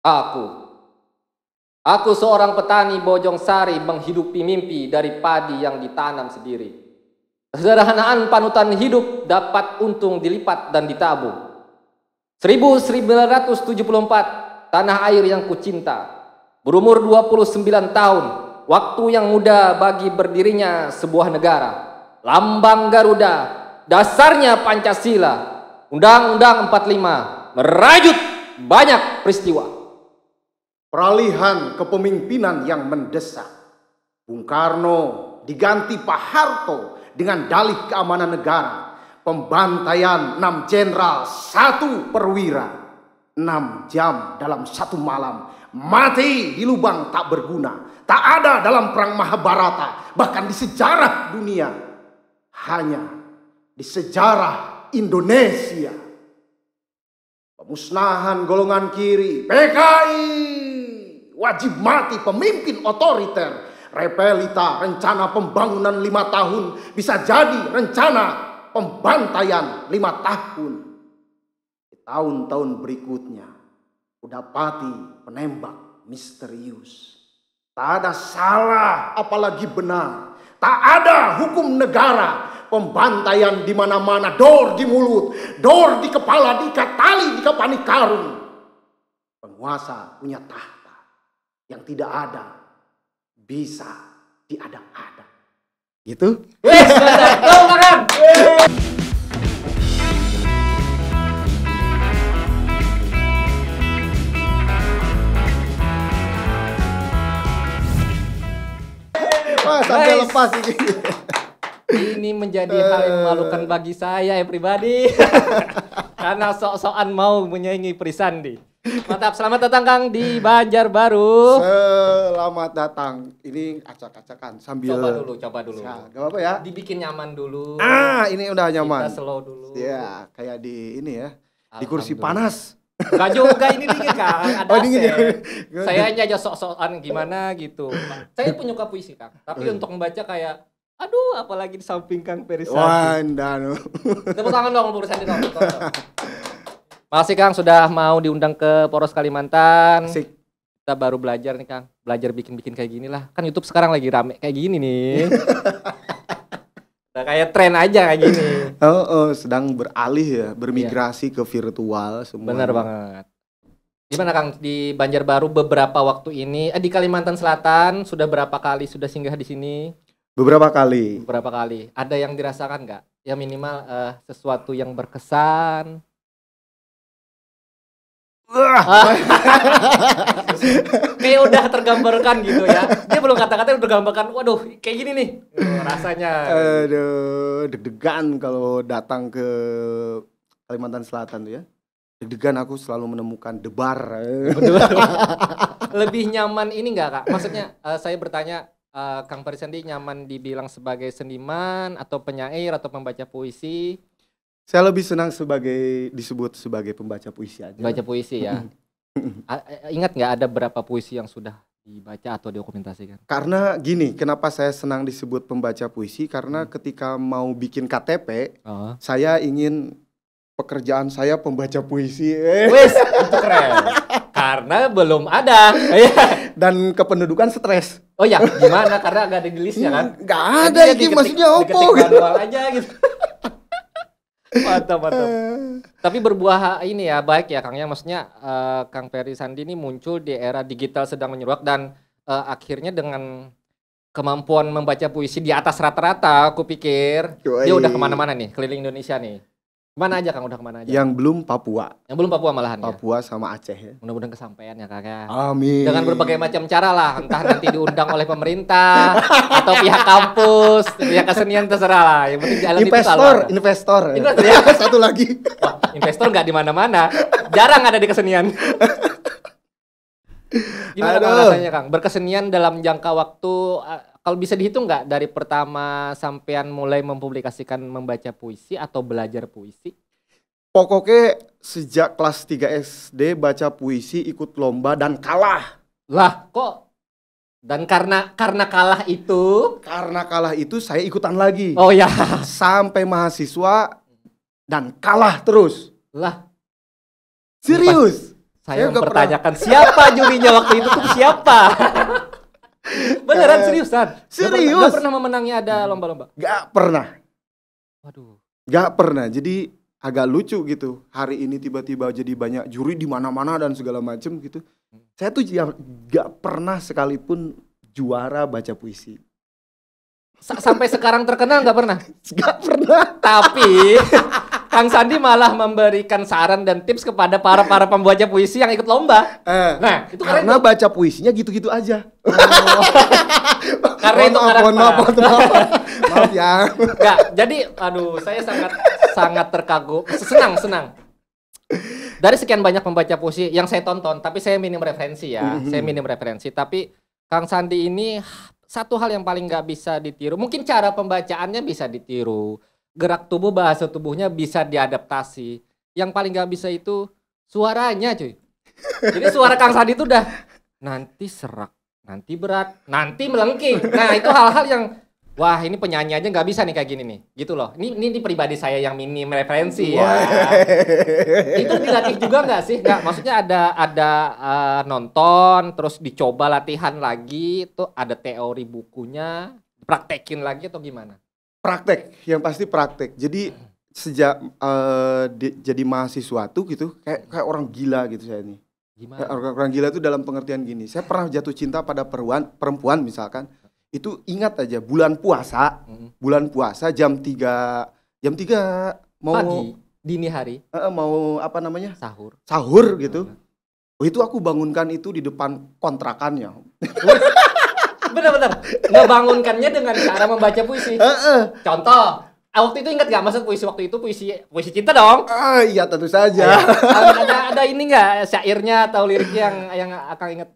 Aku, aku seorang petani Bojong Sari menghidupi mimpi dari padi yang ditanam sendiri. Kesederhanaan panutan hidup dapat untung dilipat dan ditabung. 1974, tanah air yang kucinta. Berumur 29 tahun, waktu yang muda bagi berdirinya sebuah negara. Lambang Garuda, dasarnya Pancasila. Undang-Undang 45, merajut banyak peristiwa. Peralihan kepemimpinan yang mendesak. Bung Karno diganti Pak Harto dengan dalih keamanan negara. Pembantaian 6 jenderal, 1 perwira. 6 jam dalam 1 malam. Mati di lubang tak berguna. Tak ada dalam perang Mahabharata. Bahkan di sejarah dunia. Hanya di sejarah Indonesia. Pemusnahan golongan kiri. PKI. Wajib mati pemimpin otoriter. Repelita, rencana pembangunan 5 tahun bisa jadi rencana pembantaian 5 tahun. Di tahun-tahun berikutnya, Udapati penembak misterius. Tak ada salah apalagi benar. Tak ada hukum negara. Pembantaian di mana-mana, dor di mulut, dor di kepala, diikat tali, dikepani karung. Penguasa punya tahta. Yang tidak ada bisa diada-ada. Gitu? Wes, mantap. Wah, sampai Nice. lepas ini. Ini menjadi hal yang memalukan bagi saya pribadi. Karena sok-sokan mau menyaingi Prisandi. Mantap, selamat datang Kang di Banjarbaru. Selamat datang. Ini acak-acakan sambil. Coba dulu. Nah, gak apa-apa ya. Dibikin nyaman dulu. Ini udah nyaman. Kita slow dulu. Ya, kayak di ini ya. Di kursi panas. Enggak juga, ini dingin Kang, ada AC. Dingin ya. Saya aja sok-sokan gimana gitu. Saya penyuka puisi Kang, tapi untuk membaca kayak aduh, apalagi di samping Kang Perisandi. Wah, ndano. Tepuk tangan dong Perisandi dong. Makasih Kang sudah mau diundang ke Poros Kalimantan. Asik. Kita baru belajar nih Kang, belajar bikin-bikin kayak gini lah. Kan YouTube sekarang lagi rame kayak gini nih. Nah, kayak tren aja kayak gini. Sedang beralih ya, bermigrasi ke virtual semua. Bener banget. Gimana Kang di Banjarbaru beberapa waktu ini? Di Kalimantan Selatan sudah berapa kali sudah singgah di sini? Beberapa kali. Beberapa kali. Ada yang dirasakan nggak? Ya minimal sesuatu yang berkesan. Kayak udah tergambarkan gitu ya. Dia belum kata-kata udah tergambarkan. Waduh, kayak gini nih rasanya. Aduh, deg-degan kalau datang ke Kalimantan Selatan tuh ya. Deg-degan aku selalu menemukan debar. Lebih nyaman ini nggak Kak? Maksudnya saya bertanya, Kang Perisandi nyaman dibilang sebagai seniman atau penyair atau pembaca puisi? Saya lebih senang disebut sebagai pembaca puisi aja. Baca puisi ya. Ingat nggak ada berapa puisi yang sudah dibaca atau dokumentasikan? Karena gini, kenapa saya senang disebut pembaca puisi? Karena ketika mau bikin KTP, saya ingin pekerjaan saya pembaca puisi. Wes, itu keren. Karena belum ada. Dan kependudukan stres. Oh ya, gimana? Karena nggak ada di listnya kan? Nggak ada, ini maksudnya apa? Diketik manual aja gitu. Mantap. Tapi berbuah ini ya baik ya Kang ya, maksudnya Kang Perisandi ini muncul di era digital sedang menyeruak dan akhirnya dengan kemampuan membaca puisi di atas rata-rata, aku pikir dia udah kemana-mana nih, keliling Indonesia nih. Kemana aja Kang, udah kemana aja? Yang belum Papua. Yang belum Papua malahan ya? Papua sama Aceh ya. Mudah-mudahan kesampaian ya Kak ya. Amin. Dengan berbagai macam cara lah, entah nanti diundang oleh pemerintah atau pihak kampus, pihak kesenian terserah lah. Yang penting jalan investor. Ya. Satu lagi. Wah, investor nggak di mana-mana, jarang ada di kesenian. Gimana Kang rasanya Kang? Berkesenian dalam jangka waktu, kalau bisa dihitung nggak dari pertama sampean mulai mempublikasikan membaca puisi atau belajar puisi? Pokoknya sejak kelas 3 SD baca puisi, ikut lomba dan kalah. Lah kok? Dan karena kalah itu? Karena kalah itu saya ikutan lagi. Oh ya. Sampai mahasiswa dan kalah terus. Lah. Serius. Saya mempertanyakan siapa jurinya waktu itu tuh siapa? Beneran seriusan? Serius? Gak pernah memenangnya ada lomba-lomba? Gak pernah. Waduh. Gak pernah. Jadi agak lucu gitu. Hari ini tiba-tiba jadi banyak juri di mana-mana dan segala macem gitu. Saya tuh gak pernah sekalipun juara baca puisi. Sampai sekarang terkenal gak pernah? Gak pernah. Tapi Kang Sandi malah memberikan saran dan tips kepada para pembaca puisi yang ikut lomba. Nah, itu karena baca puisinya gitu-gitu aja. Karena itu karakter. Maaf ya. Enggak, jadi aduh saya sangat terkagum, senang. Dari sekian banyak pembaca puisi yang saya tonton, tapi saya minim referensi ya. Saya minim referensi, tapi Kang Sandi ini satu hal yang paling nggak bisa ditiru. Mungkin cara pembacaannya bisa ditiru. Gerak tubuh, bahasa tubuhnya bisa diadaptasi. Yang paling gak bisa itu suaranya cuy. Jadi suara Kang Sandi itu udah nanti serak, nanti berat, nanti melengking. Nah itu hal-hal yang wah ini penyanyi aja gak bisa nih kayak gini nih. Gitu loh. Ini pribadi saya yang minim referensi ya. Itu dilatih juga gak sih? Nggak, maksudnya ada nonton, terus dicoba latihan lagi, itu ada teori bukunya, praktekin lagi atau gimana? Praktek, yang pasti praktek. Jadi sejak jadi mahasiswa tuh gitu, kayak orang gila gitu saya nih. Gimana? Orang gila itu dalam pengertian gini. Saya pernah jatuh cinta pada perempuan misalkan. Itu ingat aja bulan puasa jam 3 mau pagi, dini hari. Mau apa namanya? Sahur gitu. Itu aku bangunkan itu di depan kontrakannya. Bener-bener ngebangunkannya dengan cara membaca puisi. Contoh, waktu itu ingat gak maksud puisi waktu itu puisi cinta dong? Iya tentu saja. Ada ini nggak syairnya atau liriknya yang akan ingat?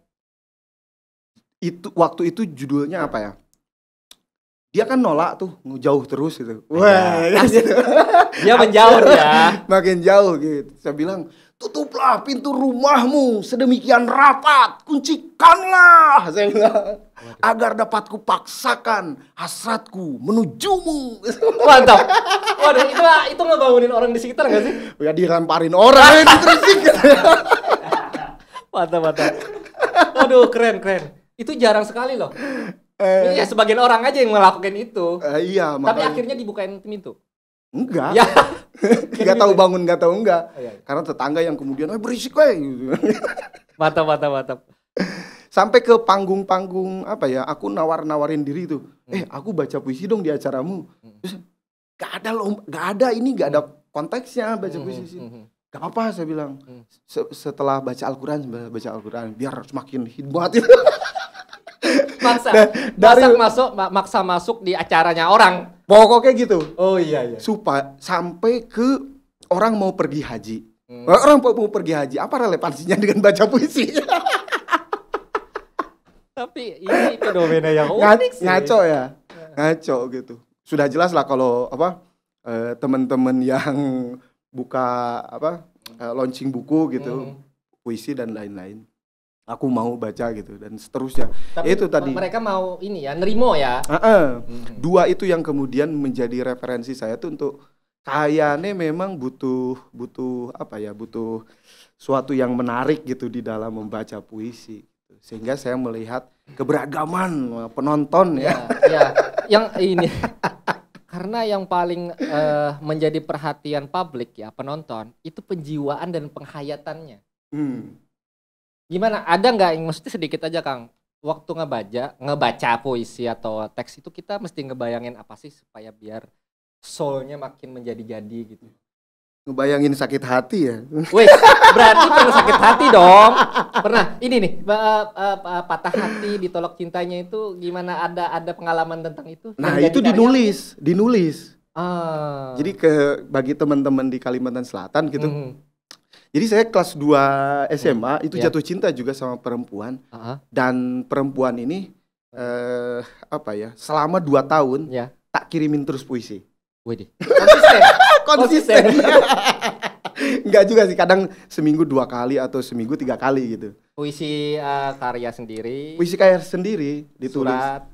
Itu waktu itu judulnya apa ya? Dia kan nolak tuh, jauh terus gitu. Wah, dia menjauh ya. Makin jauh gitu. Saya bilang, tutuplah pintu rumahmu sedemikian rapat, kuncikanlah, saya bilang, agar dapat kupaksakan hasratku menujumu. Mantap. Waduh, itu ngebangunin orang di sekitar nggak sih? Ya dilemparin orang itu terus. Mantap. Aduh, keren. Itu jarang sekali loh. Ya sebagian orang aja yang melakukan itu. Iya. Tapi akhirnya dibukain pintu. Enggak. Ya. Gak tahu bangun, gak tahu enggak. Iya. Karena tetangga yang kemudian berisik gitu. Mantap. Sampai ke panggung-panggung apa ya? Aku nawarin diri tuh. Aku baca puisi dong di acaramu. Terus gak ada konteksnya baca puisi. Gak apa-apa saya bilang. Setelah baca Al-Quran biar semakin hikmat. Maksa masuk di acaranya orang. Pokoknya gitu. Oh iya. Supaya sampai ke orang mau pergi haji. Orang mau pergi haji, apa relevansinya dengan baca puisi? Tapi ini fenomena yang unik sih. Ngaco gitu. Sudah jelas lah kalau teman-teman yang buka launching buku gitu, puisi dan lain-lain. Aku mau baca gitu dan seterusnya. Tapi itu tadi mereka mau ini ya, nerimo ya. Dua itu yang kemudian menjadi referensi saya tuh untuk kayaknya memang butuh suatu yang menarik gitu di dalam membaca puisi. Sehingga saya melihat keberagaman penonton ya. Yang ini karena yang paling menjadi perhatian publik ya penonton itu penjiwaan dan penghayatannya. Gimana? Ada nggak yang mesti sedikit aja Kang? Waktu ngebaca puisi atau teks itu kita mesti ngebayangin apa sih supaya biar soulnya makin menjadi-jadi gitu. Ngebayangin sakit hati ya. Wih, berarti pernah sakit hati dong. Pernah. Ini nih, patah hati ditolak cintanya itu gimana, ada pengalaman tentang itu? Nah, itu dinulis. Jadi bagi teman-teman di Kalimantan Selatan gitu. Jadi saya kelas 2 SMA itu jatuh cinta juga sama perempuan. Dan perempuan ini selama 2 tahun tak kirimin terus puisi. Widih. Konsisten. Enggak juga sih, kadang seminggu 2 kali atau seminggu 3 kali gitu. Puisi karya sendiri. Puisi karya sendiri ditulis. Surat.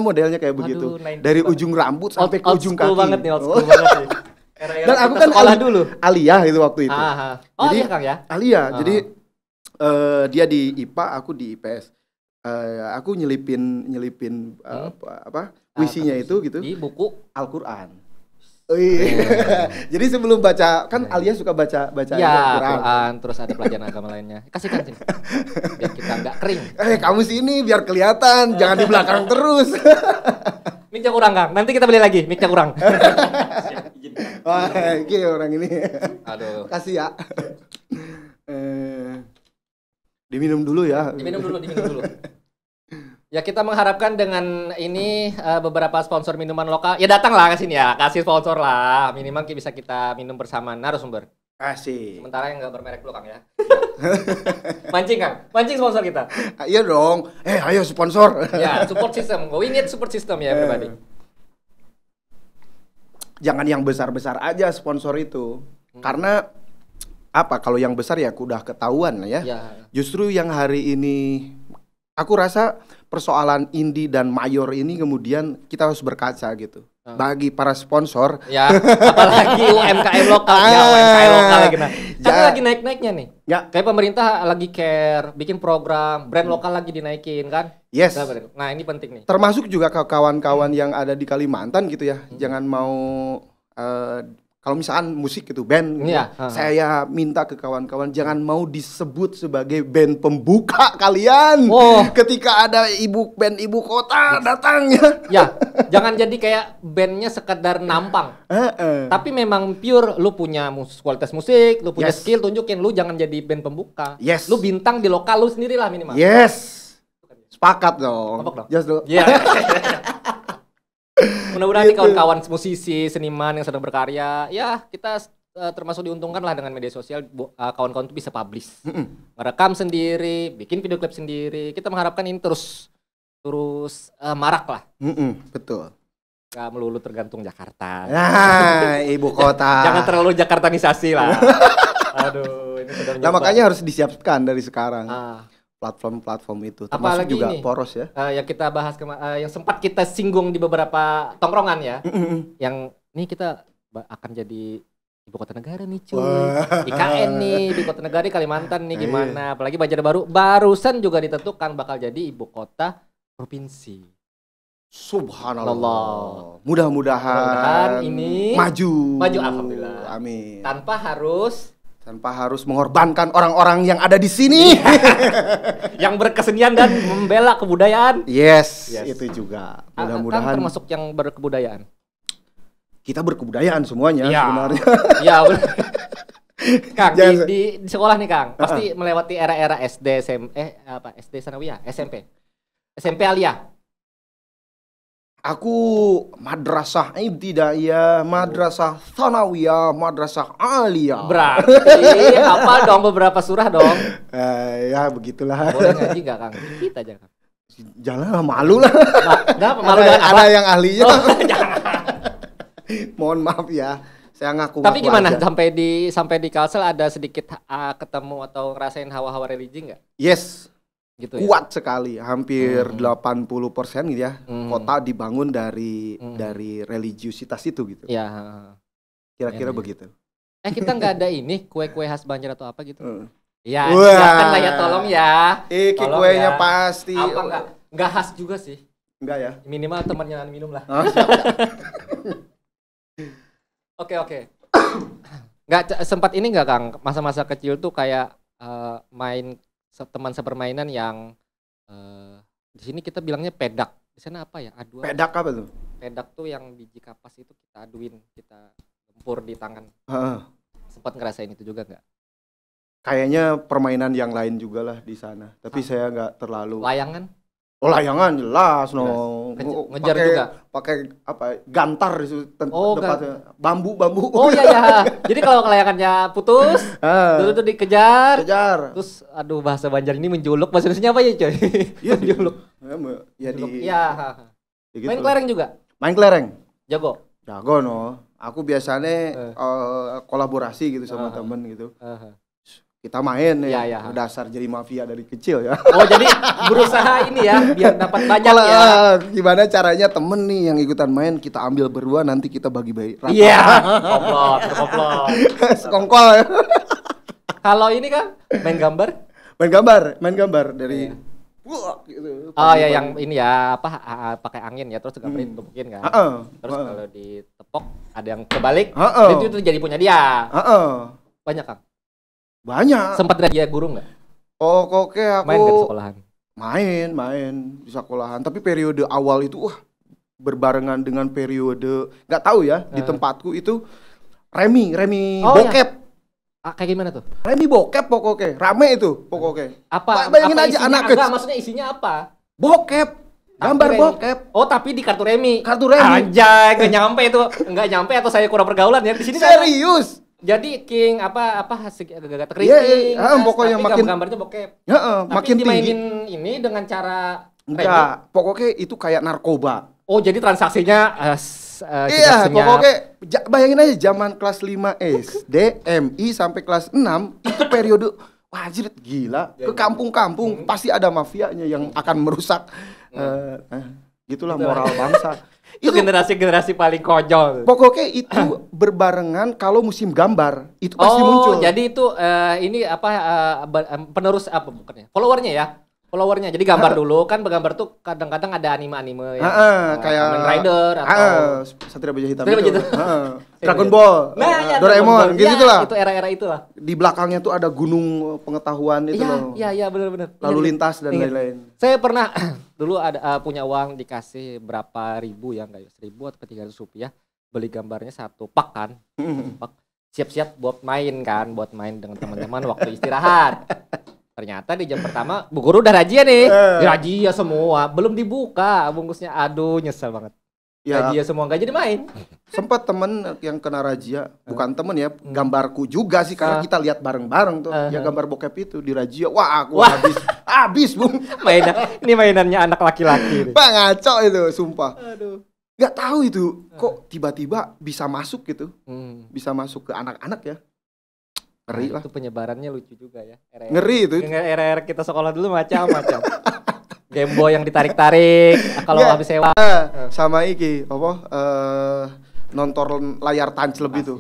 Modelnya kayak begitu. Dari ujung rambut sampai ke ujung kaki. Banget nih, old school banget nih. Dan aku kan sekolah dulu. Aliyah itu waktu itu. Jadi, iya Kang ya. Aliyah. Jadi Dia di IPA, aku di IPS. Aku nyelipin puisinya itu gitu. Di buku Al-Qur'an. Oh iya. Jadi sebelum baca kan Alia suka baca Al-Quran, terus ada pelajaran agama lainnya. Kasihkan sini. Biar kita nggak kering. Kamu sini biar kelihatan, jangan di belakang terus. Mic-nya kurang, Kang. Nanti kita beli lagi, mic-nya kurang. Wah, ini orang ini. Aduh. Makasih ya. Diminum dulu ya. Diminum dulu. Ya kita mengharapkan dengan ini beberapa sponsor minuman lokal. Ya datanglah ke sini ya, kasih sponsor lah. Minimal bisa kita minum bersama narasumber. Asik. Sementara yang nggak bermerek dulu, Kang ya. Mancing, Kang. Mancing sponsor kita. Iya dong. Ayo sponsor. Ya, support system. We need support system ya, everybody. Jangan yang besar-besar aja sponsor itu. Karena apa? Kalau yang besar ya udah ketahuan ya. Justru yang hari ini aku rasa persoalan indie dan mayor ini kemudian kita harus berkaca gitu. Bagi para sponsor. Ya, apalagi UMKM lokal. UMKM lokal lagi nah. Tapi lagi naik-naiknya nih. Ya. Kayak pemerintah lagi care, bikin program, brand lokal lagi dinaikin kan? Yes. Nah, ini penting nih. Termasuk juga kawan-kawan yang ada di Kalimantan gitu ya. Jangan mau kalau misalkan musik gitu band gitu, saya minta ke kawan-kawan jangan mau disebut sebagai band pembuka kalian. Ketika ada band ibu kota datang ya. Jangan jadi kayak bandnya sekedar nampang. Tapi memang pure lu punya kualitas musik, lu punya skill, tunjukin. Lu jangan jadi band pembuka. Lu bintang di lokal lu sendirilah minimal. Sepakat dong. Just do. Mudah-mudahan nih kawan-kawan musisi, seniman yang sedang berkarya, ya kita termasuk diuntungkan lah dengan media sosial. Kawan-kawan tuh bisa publish, merekam sendiri, bikin video klip sendiri. Kita mengharapkan ini terus marak lah. Betul. Gak melulu tergantung Jakarta. Nah, ibu kota. Jangan terlalu Jakartanisasi lah. Aduh, ini sudah nah makanya harus disiapkan dari sekarang. Platform-platform itu termasuk apalagi juga ini, poros ya. Yang kita bahas yang sempat kita singgung di beberapa tongkrongan ya. Yang nih kita akan jadi ibu kota negara nih cuy. IKN nih ibu kota negara di Kalimantan nih gimana. Apalagi Banjarbaru barusan juga ditentukan bakal jadi ibu kota provinsi. Subhanallah. Mudah-mudahan ini maju alhamdulillah. Amin. Tanpa harus mengorbankan orang-orang yang ada di sini. Yang berkesenian dan membela kebudayaan. Yes. Itu juga. Mudah-mudahan termasuk yang berkebudayaan. Kita berkebudayaan semuanya sebenarnya. Iya, Kang, di sekolah nih Kang, pasti melewati era-era SD, SD Sanawiyah, SMP. SMP Aliyah. Aku madrasah ibtidaiyah, madrasah tsanawiyah, madrasah aliyah. Berarti apa dong beberapa surah dong? Ya begitulah. Boleh ngaji nggak Kang? Kita aja Kang. Janganlah, malu lah. Nggak malu dengan apa? Ada yang ahlinya. Mohon maaf ya, saya ngaku. Tapi gimana aja. sampai di Kalsel ada sedikit ketemu atau ngerasain hawa-hawa religi nggak? Yes. Gitu kuat sekali, hampir 80% gitu ya. Kota dibangun dari religiusitas itu gitu. Ya. Kira-kira begitu. Kita nggak ada ini kue-kue khas Banjar atau apa gitu? Ya, silakan lah ya, tolong ya. Kuenya ya. Pasti. Apa nggak khas juga sih? Enggak ya. Minimal temannya minum lah. Oke. Nggak sempat ini nggak Kang? Masa-masa kecil tuh kayak main teman sepermainan yang di sini kita bilangnya pedak. Di sana apa ya? Aduan. Pedak apa tuh? Pedak tuh yang biji kapas itu kita aduin, kita gempur di tangan. Sempat ngerasain itu juga nggak? Kayaknya permainan yang lain juga lah di sana. Tapi saya nggak terlalu. Layangan? Oh layangan jelas no. Ngejar juga. Pakai apa? Gantar itu tempatnya. Bambu. Oh iya. Jadi kalau layangannya putus, itu dikejar. Terus aduh bahasa Banjar ini menjuluk. Bahasa Indonesia apa ya coy? Iya menjuluk. Iya. Gitu. Main kelereng juga? Main kelereng. Jago no. Aku biasanya kolaborasi gitu sama temen gitu. Kita main dasar jadi mafia dari kecil ya. Oh jadi berusaha ini ya biar dapat banyak ya. Gimana caranya temen nih yang ikutan main kita ambil berdua nanti kita bagi-bagi rata. Iya. Komplot. Sekongkol. Kalau ini kan main gambar? main gambar dari wah gitu. Oh ya yang ini ya apa pakai angin ya terus gambarnya ditumpukin kan. Terus kalau ditepok ada yang kebalik, itu jadi punya dia. Banyak Kang. Banyak. Sempat ada dia guru nggak? Oh, oke aku main di sekolahan. Main di sekolahan. Tapi periode awal itu berbarengan dengan periode nggak tahu ya di tempatku itu remi bokep. Ya. Kayak gimana tuh? Remi bokep pokoknya. Rame itu pokoknya. Bayangin apa aja anak kecil. Maksudnya isinya apa? Bokep. Gambar bokep. Oh, tapi di kartu remi. Kartu remi. Anjay, nggak nyampe atau saya kurang pergaulan ya di sini. Serius. Jadi King apa gak keriting. Pokoknya makin gambarnya bokep. Makin dimainin tinggi. Ini dengan cara enggak, pokoknya itu kayak narkoba. Oh, jadi transaksinya iya, pokoknya bayangin aja zaman kelas 5 SD, MI sampai kelas 6 itu periode wajib gila. Ke kampung-kampung pasti ada mafianya yang akan merusak gitulah moral bangsa. Itu generasi paling konyol. Pokoknya itu berbarengan kalau musim gambar itu pasti muncul. Jadi itu ini apa penerus apa bukannya? Followernya. Jadi gambar dulu kan bergambar tuh kadang-kadang ada anime-anime ya. Kayak Kamen Rider atau Satria Baja Hitam itu. Dragon Ball, Doraemon gitu lah. Itu era-era itulah. Di belakangnya tuh ada gunung pengetahuan itu loh. Iya benar. Lalu lintas dan lain-lain. Saya pernah dulu ada punya uang dikasih berapa ribu ya, enggak 1.000 atau 300 rupiah beli gambarnya satu pak kan. Pak. Siap-siap buat main dengan teman-teman waktu istirahat. Ternyata di jam pertama Bu Guru udah razia nih. Razia semua, belum dibuka bungkusnya. Aduh, nyesel banget. Ya, razia semua enggak jadi main. Sempat temen yang kena razia, bukan temen ya, gambarku juga sih karena kita lihat bareng-bareng tuh. Ya gambar bokep itu di razia. Wah, aku habis, Bung. Ini mainannya anak laki-laki. Pak ngaco itu, sumpah. Aduh. Gak tahu itu kok tiba-tiba bisa masuk gitu. Bisa masuk ke anak-anak ya. Ngeri lah. Itu penyebarannya lucu juga ya. Ngeri itu. Era kita sekolah dulu macam-macam. Game Boy yang ditarik-tarik kalau habis sewa. Sama iki nonton layar tancap itu.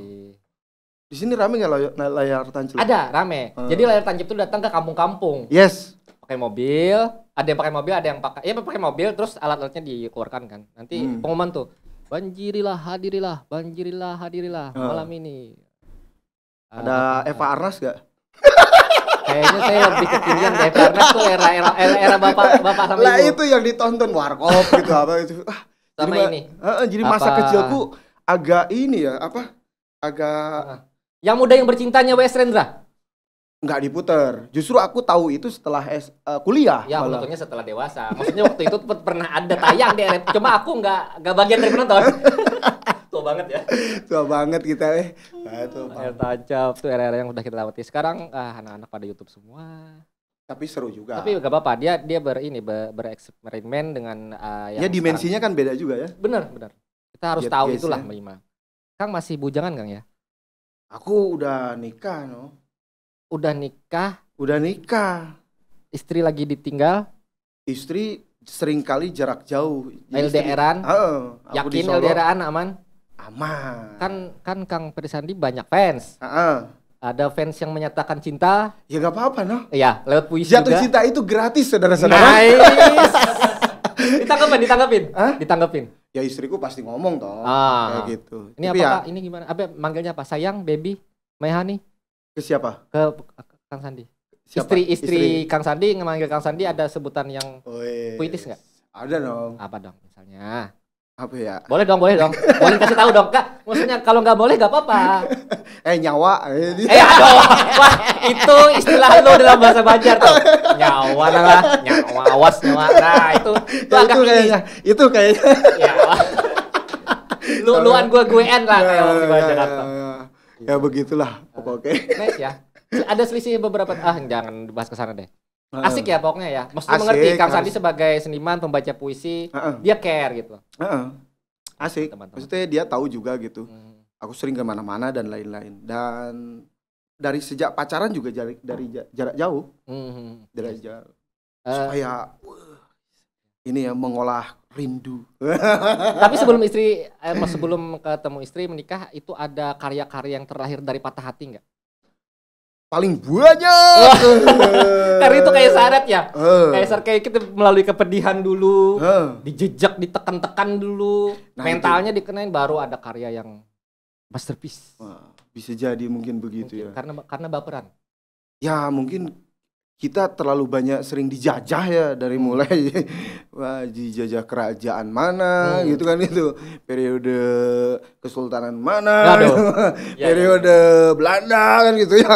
Di sini rame nggak layar tancap? Ada, rame. Jadi layar tancap itu datang ke kampung-kampung. Yes. Pakai mobil, ada yang pakai mobil, ada yang pakai mobil terus alat-alatnya dikeluarkan kan. Nanti pengumuman tuh, banjirilah hadirilah malam ini. Ada Eva Arnas gak? Kayaknya saya lebih kekinian Eva Arnas tuh era bapak sama ibu. Lah itu yang ditonton warkop gitu apa itu. Sama ini. Jadi masa kecilku agak ini ya agak yang muda yang bercintanya W.S. Rendra. Nggak diputer. Justru aku tahu itu setelah kuliah. Ya, aku nontonnya setelah dewasa. Maksudnya waktu itu pernah ada tayang di RRT. Cuma aku nggak bagian dari penonton. Tua banget ya. Tua banget kita Layar tancap tuh era-era yang udah kita lewati. Sekarang anak-anak pada YouTube semua. Tapi seru juga. Tapi gak apa-apa. Dia bereksperimen dengan yang ya dimensinya kan beda juga ya. Bener. Kita harus tahu itulah Mima. Kang masih bujangan Kang ya? Aku udah nikah Udah nikah. Istri lagi ditinggal. Istri sering kali jarak jauh. LDR-an. Yakin LDR-an aman? Aman. Kan Kang Perisandi banyak fans. Ada fans yang menyatakan cinta. Ya gak apa-apa Iya, lewat puisi jatuh juga. Cinta itu gratis saudara-saudara. Nice. Ditanggepin. Ya istriku pasti ngomong toh. Kayak gitu. Ini apakah ini gimana? Manggilnya apa? Sayang, baby, my honey. Ke siapa? Ke Kang Sandi. Istri Kang Sandi ngemanggil Kang Sandi ada sebutan yang puitis nggak? Ada dong. Apa dong misalnya? Apa ya? Boleh dong. Boleh kasih tahu dong Kak. Maksudnya kalau nggak boleh nggak apa-apa. Nyawa. Aduh. Wah, itu istilah lo dalam bahasa Banjar tuh. Nyawa lah. Nyawa awas nyawa. Nah itu agak kayaknya. Itu kayaknya. Ya. Luan gue-guean lah kayak orang di Jakarta. Ya begitulah pokoknya. Nice ya. Ada selisih beberapa jangan bahas ke sana deh. Asik ya pokoknya ya. Maksudnya Asik, mengerti Kang Sandi sebagai seniman pembaca puisi, dia care gitu. Asik. Teman-teman. Maksudnya dia tahu juga gitu. Aku sering kemana-mana dan lain-lain. Dan dari sejak pacaran juga dari jarak jauh. Dari jauh. Supaya ini ya mengolah rindu. Tapi sebelum ketemu istri menikah itu ada karya-karya yang terlahir dari patah hati nggak? paling banyak. Karena itu kayak syarat ya. Kayak kita melalui kepedihan dulu, dijejak, ditekan-tekan dulu, Nah, mentalnya dikenain baru ada karya yang masterpiece. Wah, bisa jadi mungkin begitu ya. Karena baperan. Ya mungkin kita terlalu banyak sering dijajah ya dari mulai wah, dijajah kerajaan mana gitu kan, itu periode kesultanan mana periode Belanda kan gitu ya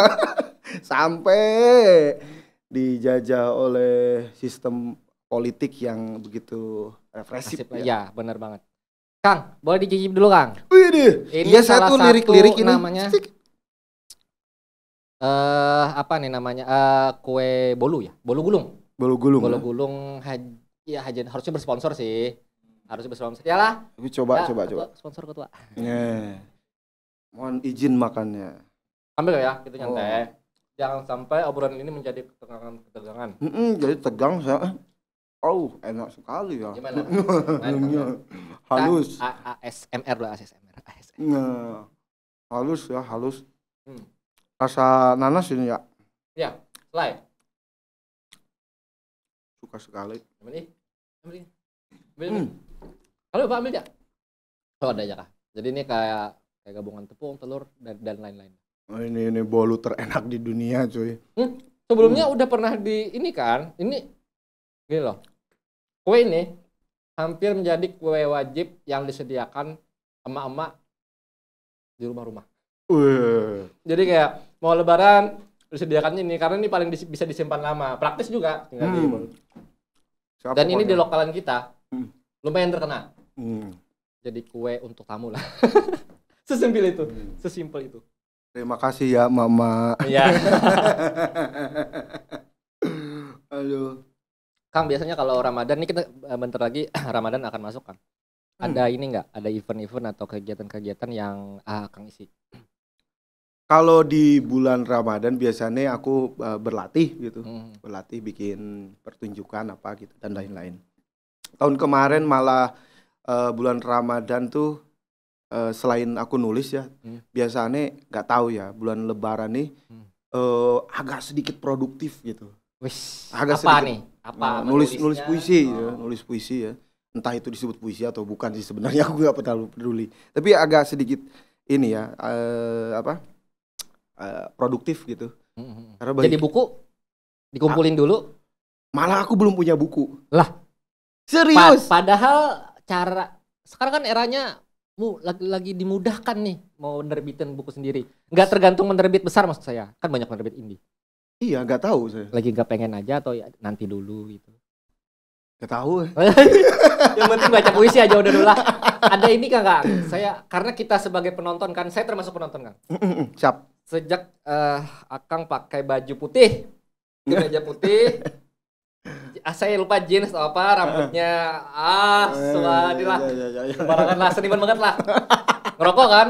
sampai dijajah oleh sistem politik yang begitu represif ya. Benar banget. Kang, boleh dicicip dulu Kang? Wih, iya saya tuh lirik-lirik ini namanya apa nih namanya, kue bolu ya, bolu gulung ya, harusnya bersponsor sih, ya lah. Tapi coba sponsor ketua. Mohon izin makannya, ambil ya, gitu nyantai. Jangan sampai obrolan ini menjadi ketegangan. Jadi tegang saya. Oh, enak sekali ya. Gimana? Halus. ASMR loh, ASMR. Nah, halus ya, halus. Rasa nanas ini ya? Ya, selai. Suka sekali. Ambil. Halo Pak, ambil ya? Oh, ada aja kah? Jadi ini kayak gabungan tepung, telur, dan lain-lain. Oh, ini bolu terenak di dunia cuy. Sebelumnya udah pernah di ini kan? Ini gini loh. Kue ini hampir menjadi kue wajib yang disediakan emak-emak di rumah-rumah. Jadi kayak mau lebaran disediakannya ini karena ini paling bisa disimpan lama, praktis juga tinggal dan ini di lokalan kita lumayan terkenal. Jadi kue untuk tamu lah. Sesimpel itu, sesimpel itu. Terima kasih ya Mama. Iya. Aduh. Kang, biasanya kalau Ramadan ini kita bentar lagi Ramadan akan masuk kan. Ada ini enggak? Ada event-event atau kegiatan-kegiatan yang Kang isi? Kalau di bulan Ramadan biasanya aku berlatih gitu. Berlatih bikin pertunjukan apa gitu dan lain-lain. Tahun kemarin malah bulan Ramadan tuh selain aku nulis ya, biasanya nggak tahu ya bulan Lebaran nih agak sedikit produktif gitu. Agak apa sedikit, nih? Apa? Nulis puisi, ya, nulis puisi ya. Entah itu disebut puisi atau bukan sih sebenarnya, aku nggak terlalu peduli. Tapi agak sedikit ini ya produktif gitu. Karena jadi buku dikumpulin dulu. Malah aku belum punya buku. Lah, serius? Padahal sekarang kan eranya lagi dimudahkan nih mau nerbitin buku sendiri. Nggak tergantung menerbit besar maksud saya. Kan banyak menerbit indie. Iya, nggak tahu saya. Lagi nggak pengen aja atau ya nanti dulu gitu. Nggak tahu. Yang penting baca puisi aja udah dulu lah. Ada ini Kang, saya karena kita sebagai penonton kan, saya termasuk penonton Kang. Siap. Sejak Akang pakai baju putih, kemeja putih, saya lupa jeans atau apa, rambutnya subhanallah, sembarangan lah, seniman banget lah. Ngerokok kan,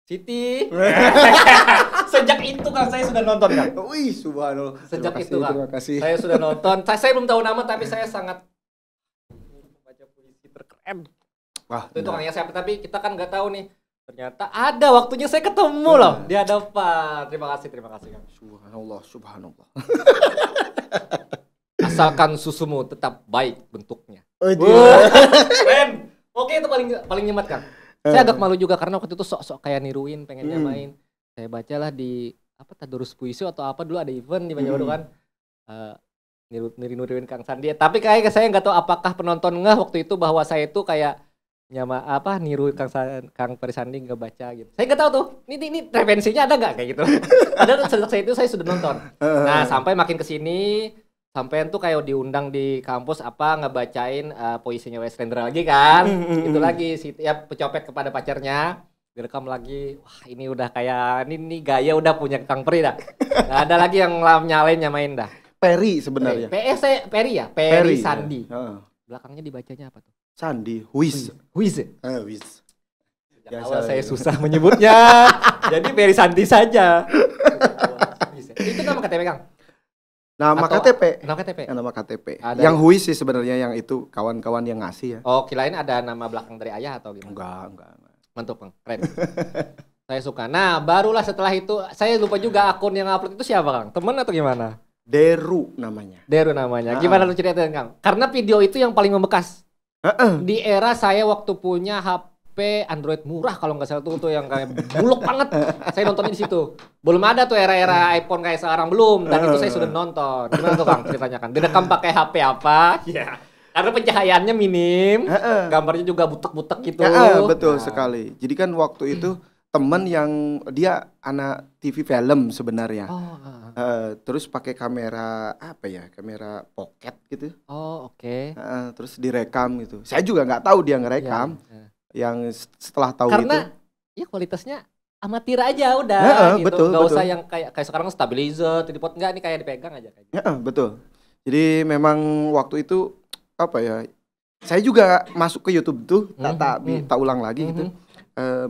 Siti. Sejak itu Kang saya sudah nonton Kang. Wih, subhanallah. Sejak itu Kang, terima kasih. saya sudah nonton. Saya belum tahu nama tapi saya sangat baca puisi terkeren. Wah, itu Kang ya siapa, tapi kita kan nggak tahu nih. Ternyata ada waktunya saya ketemu loh di hadapan. Terima kasih Kang. Subhanallah. Asalkan susumu tetap baik bentuknya. Keren. Oke, itu paling nyemat Kang. Saya agak malu juga karena waktu itu sok-sok kayak niruin, pengen nyamain. Saya bacalah di tadarus puisi atau apa dulu ada event di Banjarbaru kan. Niruin Kang Sandi. Tapi kayak saya nggak tahu apakah penonton waktu itu bahwa saya itu kayak niru Kang Ferry Sandi nggak baca gitu. Saya nggak tahu tuh. Ini referensinya ada nggak kayak gitu. Padahal sejak saya itu saya sudah nonton. Nah, sampai makin kesini sampai tuh kayak diundang di kampus ngebacain puisinya Wes Rendra lagi kan. Itu lagi ya pecopet kepada pacarnya. Direkam lagi. Wah, ini udah kayak ini gaya udah punya Kang Ferry dah. Nggak ada lagi yang nyamain dah. Perry sebenarnya. Perry ya? Perry Sandi. Belakangnya dibacanya apa tuh? Sandi, Wiz. Wiz. Awal saya susah menyebutnya. Jadi Perry Sandi saja. Itu nama KTP Kang? Nama KTP. Yang Wiz sih sebenarnya, yang itu kawan-kawan yang ngasih ya. Oh, kirain ada nama belakang dari ayah atau gimana? Enggak. Mantap Kang, keren. Saya suka. Nah, barulah setelah itu saya lupa juga akun yang upload itu siapa, Kang? Temen atau gimana? Deru namanya. Deru namanya. Gimana lu ceritain, Kang? Karena video itu yang paling membekas. Di era saya waktu punya HP Android murah kalau nggak salah tuh yang kayak buluk banget. Saya nontonnya di situ. Belum ada tuh era-era iPhone kayak sekarang belum. Dan itu saya sudah nonton. Gimana tuh, Kang? Ceritanya, Kang. Direkam pakai HP apa? Iya. Karena pencahayaannya minim, gambarnya juga butek-butek gitu. Betul sekali. Jadi kan waktu itu temen yang dia anak TV film sebenarnya. Terus pakai kamera apa ya? Kamera pocket gitu. Oh, oke. Terus direkam gitu. Saya juga nggak tahu dia ngerekam. Yang setelah tahu karena, itu. Ya kualitasnya amatir aja udah gitu. Betul, Gak betul. usah yang kayak sekarang stabilizer, tripod enggak, ini kayak dipegang aja kayak. Betul. Jadi memang waktu itu apa ya? Saya juga masuk ke YouTube tuh, tak ulang lagi gitu.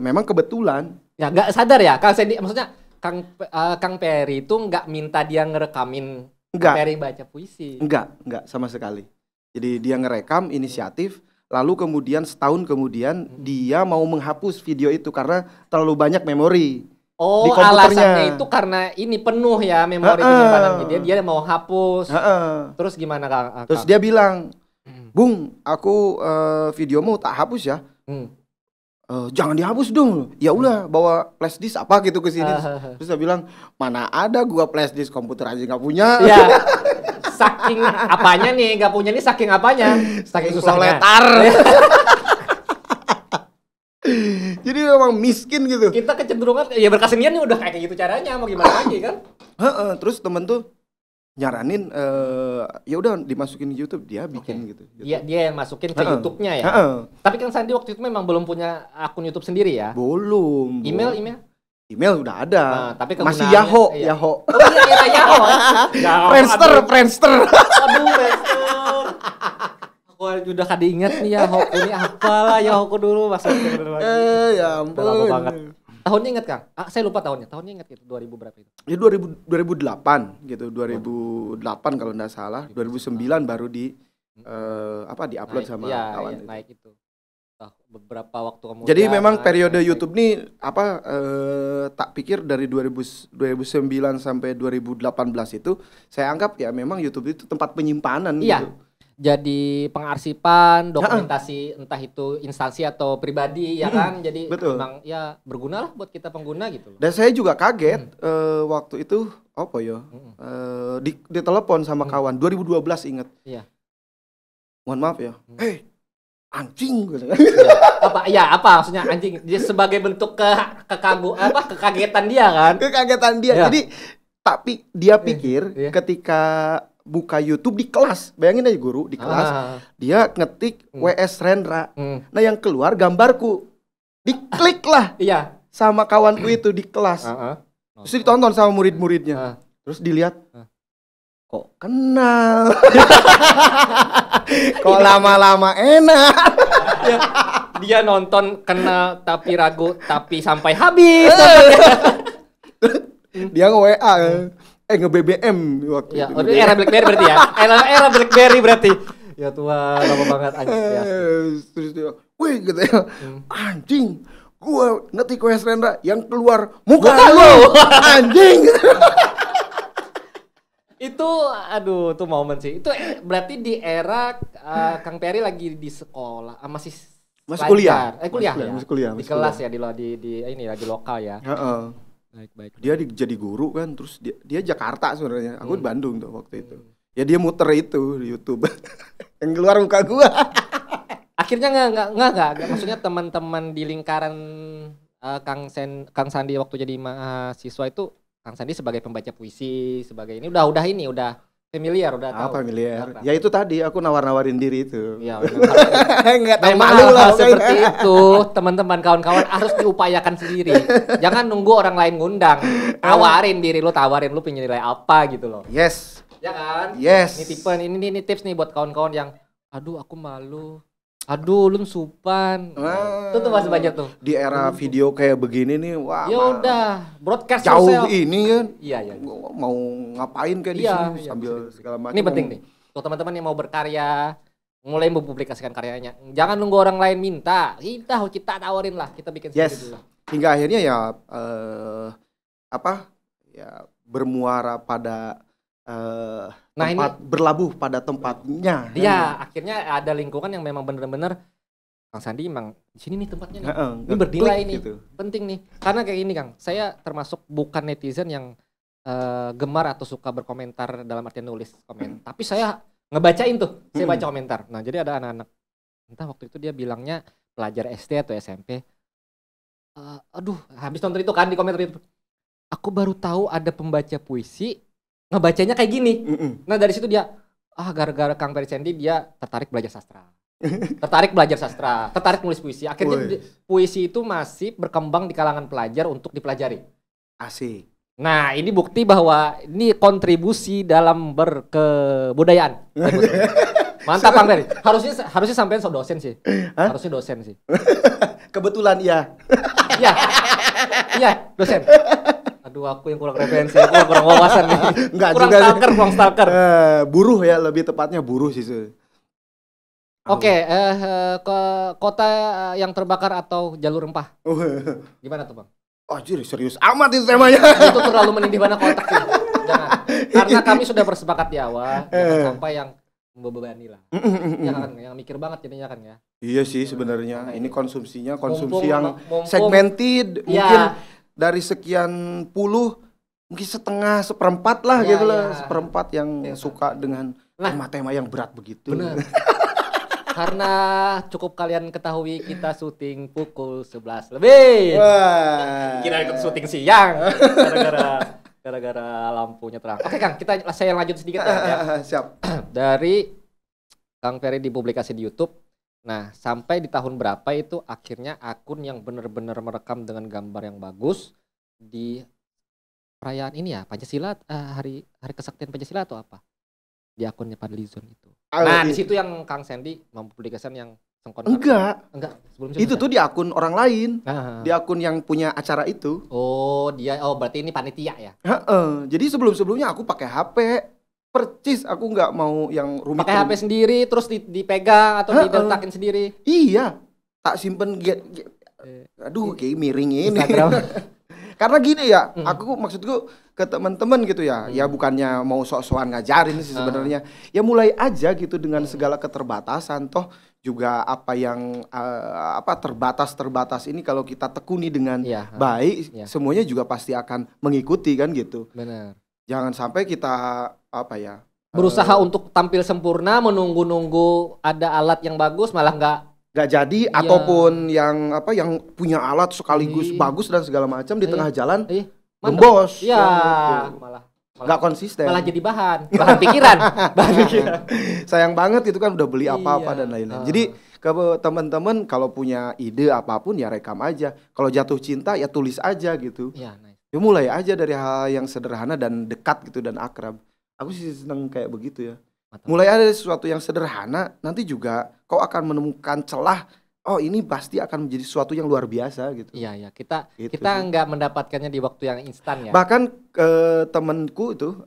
Memang kebetulan. Ya nggak sadar ya, Kang Sandy, maksudnya Kang Peri itu nggak minta dia ngerekamin Kang Peri baca puisi. Enggak sama sekali. Jadi dia ngerekam inisiatif, lalu kemudian setahun kemudian dia mau menghapus video itu karena terlalu banyak memori. Oh, di komputernya. Alasannya itu karena ini penuh ya memori penyimpanannya. Dia mau hapus. Terus gimana, Kang? Terus dia bilang, "Bung, aku videomu tak hapus ya." Jangan dihapus dong. Ya udah bawa flash disk apa gitu ke sini. Terus dia bilang, "Mana ada gua flash disk, komputer aja nggak punya." Iya. Saking apanya nih? Nggak punya nih saking apanya? Saking susahnya. Proletar. Jadi memang miskin gitu. Kita kecenderungan ya berkesenian nih udah kayak gitu caranya, mau gimana lagi kan? Terus temen tuh nyaranin ya udah dimasukin YouTube, dia bikin gitu. Dia yang masukin ke YouTube-nya ya. Tapi kan Sandi waktu itu memang belum punya akun YouTube sendiri ya? Belum. Email udah ada. Nah, tapi masih Yahoo. Oh iya Yahoo. Friendster. Aduh, Friendster. Aku udah kada ingat nih Yahoo ini apalah Yahoo dulu maksudnya. Ya ampun. Lama banget. Tahunnya ingat, Kang? Saya lupa tahunnya. Tahunnya ingat gitu, 2000 berapa itu? Ya 2008 gitu, 2008 kalau enggak salah. 2009 baru di-upload sama kawan. Iya, naik itu. Beberapa waktu kemudian. Jadi memang periode YouTube nih tak pikir dari 2009 sampai 2018 itu saya anggap ya memang YouTube itu tempat penyimpanan gitu. Jadi pengarsipan, dokumentasi entah itu instansi atau pribadi ya kan. Jadi memang ya berguna lah buat kita pengguna gitu loh. Dan saya juga kaget waktu itu apa ya? Ditelepon sama kawan 2012 ingat. Iya. Mohon maaf ya. Anjing gitu. Apa maksudnya anjing? Dia sebagai bentuk kekagetan dia kan? Kekagetan dia. Jadi tapi dia pikir ketika buka YouTube di kelas, bayangin aja guru di kelas, dia ngetik WS Rendra, nah yang keluar gambarku, diklik lah, sama kawanku itu di kelas, terus ditonton sama murid-muridnya, terus dilihat, kok kenal, kok lama-lama enak, dia nonton kenal tapi ragu tapi sampai habis, dia nge-WA. Nge-BBM waktu itu. Era BlackBerry berarti ya? Era BlackBerry berarti. Ya Tuhan, lama banget anjing. Terus dia, wih gitu ya. Anjing, gua ngetik WS Rendra yang keluar muka lu. Anjing. Itu aduh, tuh momen sih. Itu berarti di era Kang Peri lagi di sekolah, masih kuliah. Masih kuliah. Di kelas ya di lokal ya. Baik. Dia jadi guru kan, terus dia Jakarta sebenarnya. Aku di Bandung tuh waktu itu. Ya dia muter itu di YouTube. Yang keluar muka gua. Akhirnya enggak. Maksudnya teman-teman di lingkaran Kang Sandi waktu jadi mahasiswa itu, Kang Sandi sebagai pembaca puisi, sebagai ini udah familiar, udah tahu. Familiar. Ya itu tadi aku nawar-nawarin diri itu. Iya. Enggak tahu malu lah seperti itu. Teman-teman kawan-kawan harus diupayakan sendiri. Jangan nunggu orang lain ngundang. Tawarin diri lu, lu punya nilai apa gitu loh. Yes. Ya kan? Yes. Ini tips nih buat kawan-kawan yang aduh aku malu. Aduh, lu supan. Itu tuh masih banyak tuh. Di era video kayak begini nih, wah. Ya udah, broadcast jauh yourself. Ini kan. Iya. Mau ngapain kayak di sini sambil segala macam. Ini penting nih. Untuk teman-teman yang mau berkarya, mulai mempublikasikan karyanya. Jangan nunggu orang lain minta. Kita tawarin lah, kita bikin sendiri dulu. hingga akhirnya ya bermuara pada Nah, tempat berlabuh pada tempatnya. Iya, akhirnya ada lingkungan yang memang bener-bener Kang Sandi emang di sini nih tempatnya nih. Ini Klik bernilai nih. gitu. Penting nih. Karena kayak gini, Kang. Saya termasuk bukan netizen yang gemar atau suka berkomentar dalam artian nulis komen. Tapi saya ngebacain tuh. Saya baca komentar. Nah, jadi ada anak-anak, entah waktu itu dia bilangnya pelajar SD atau SMP. Aduh, habis nonton itu kan di komentar itu. Aku baru tahu ada pembaca puisi ngebacanya kayak gini. Nah, dari situ dia gara-gara Kang Ferry Sandi dia tertarik belajar sastra. Tertarik nulis puisi. Akhirnya puisi itu masih berkembang di kalangan pelajar untuk dipelajari. Asik. Nah, ini bukti bahwa ini kontribusi dalam berkebudayaan. Mantap Kang Ferry. Harusnya sampean dosen sih. Harusnya dosen sih. Kebetulan iya. Iya, dosen. Aduh, aku yang kurang referensi, aku kurang wawasan nih. Kurang stalker. Buruh ya, lebih tepatnya buruh sih. Oke, ke kota yang terbakar atau jalur rempah. Gimana tuh, Bang? Jadi serius amat itu temanya. Itu terlalu menindih banyak otak sih. Jangan. Karena kami sudah bersepakat di awal, jangan sampai yang membebani lah. Yang mikir banget jadinya kan ya. Iya sih sebenarnya. Ini konsumsi yang mumpung, segmented, mungkin dari sekian puluh mungkin setengah, seperempat lah gitu lah. Seperempat yang suka dengan tema-tema yang berat begitu. Benar. Karena cukup kalian ketahui kita syuting pukul 11 lebih. Wah. Kira ikut syuting siang gara-gara lampunya terang. Oke Kang, saya lanjut sedikit ya. Siap. Dari Kang Ferry dipublikasi di YouTube. Nah, sampai di tahun berapa itu akhirnya akun yang benar-benar merekam dengan gambar yang bagus di perayaan ini ya, Pancasila, hari kesaktian Pancasila atau apa? Di akunnya Fadlizon itu. Nah, di situ yang Kang Sandi mempublikasikan yang sengkon. Enggak. Sebelum itu tuh di akun orang lain. Di akun yang punya acara itu. Berarti ini panitia ya? Jadi sebelumnya aku pakai HP. Percis, aku nggak mau yang rumit. Pakai HP sendiri terus dipegang atau diletakin sendiri. Iya. Tak simpen aduh kayak miring ini. Instagram. Karena gini ya, maksudku ke teman-teman gitu ya, ya bukannya mau sok-sokan ngajarin sih sebenarnya. Ya mulai aja gitu dengan segala keterbatasan, toh juga apa yang terbatas ini kalau kita tekuni dengan baik, semuanya juga pasti akan mengikuti kan gitu. Benar. Jangan sampai kita berusaha untuk tampil sempurna, menunggu ada alat yang bagus malah nggak jadi ataupun yang punya alat sekaligus bagus dan segala macam di tengah jalan gembos malah nggak konsisten, malah jadi bahan pikiran. Sayang banget itu kan udah beli apa-apa dan lain-lain. Jadi ke teman-teman kalau punya ide apapun ya rekam aja, kalau jatuh cinta ya tulis aja gitu. Ya mulai aja dari hal yang sederhana dan dekat gitu dan akrab. Aku sih seneng kayak begitu ya. Mulai ada sesuatu yang sederhana, nanti juga kau akan menemukan celah. Oh ini pasti akan menjadi sesuatu yang luar biasa gitu. Iya kita nggak mendapatkannya di waktu yang instan ya. Bahkan temenku itu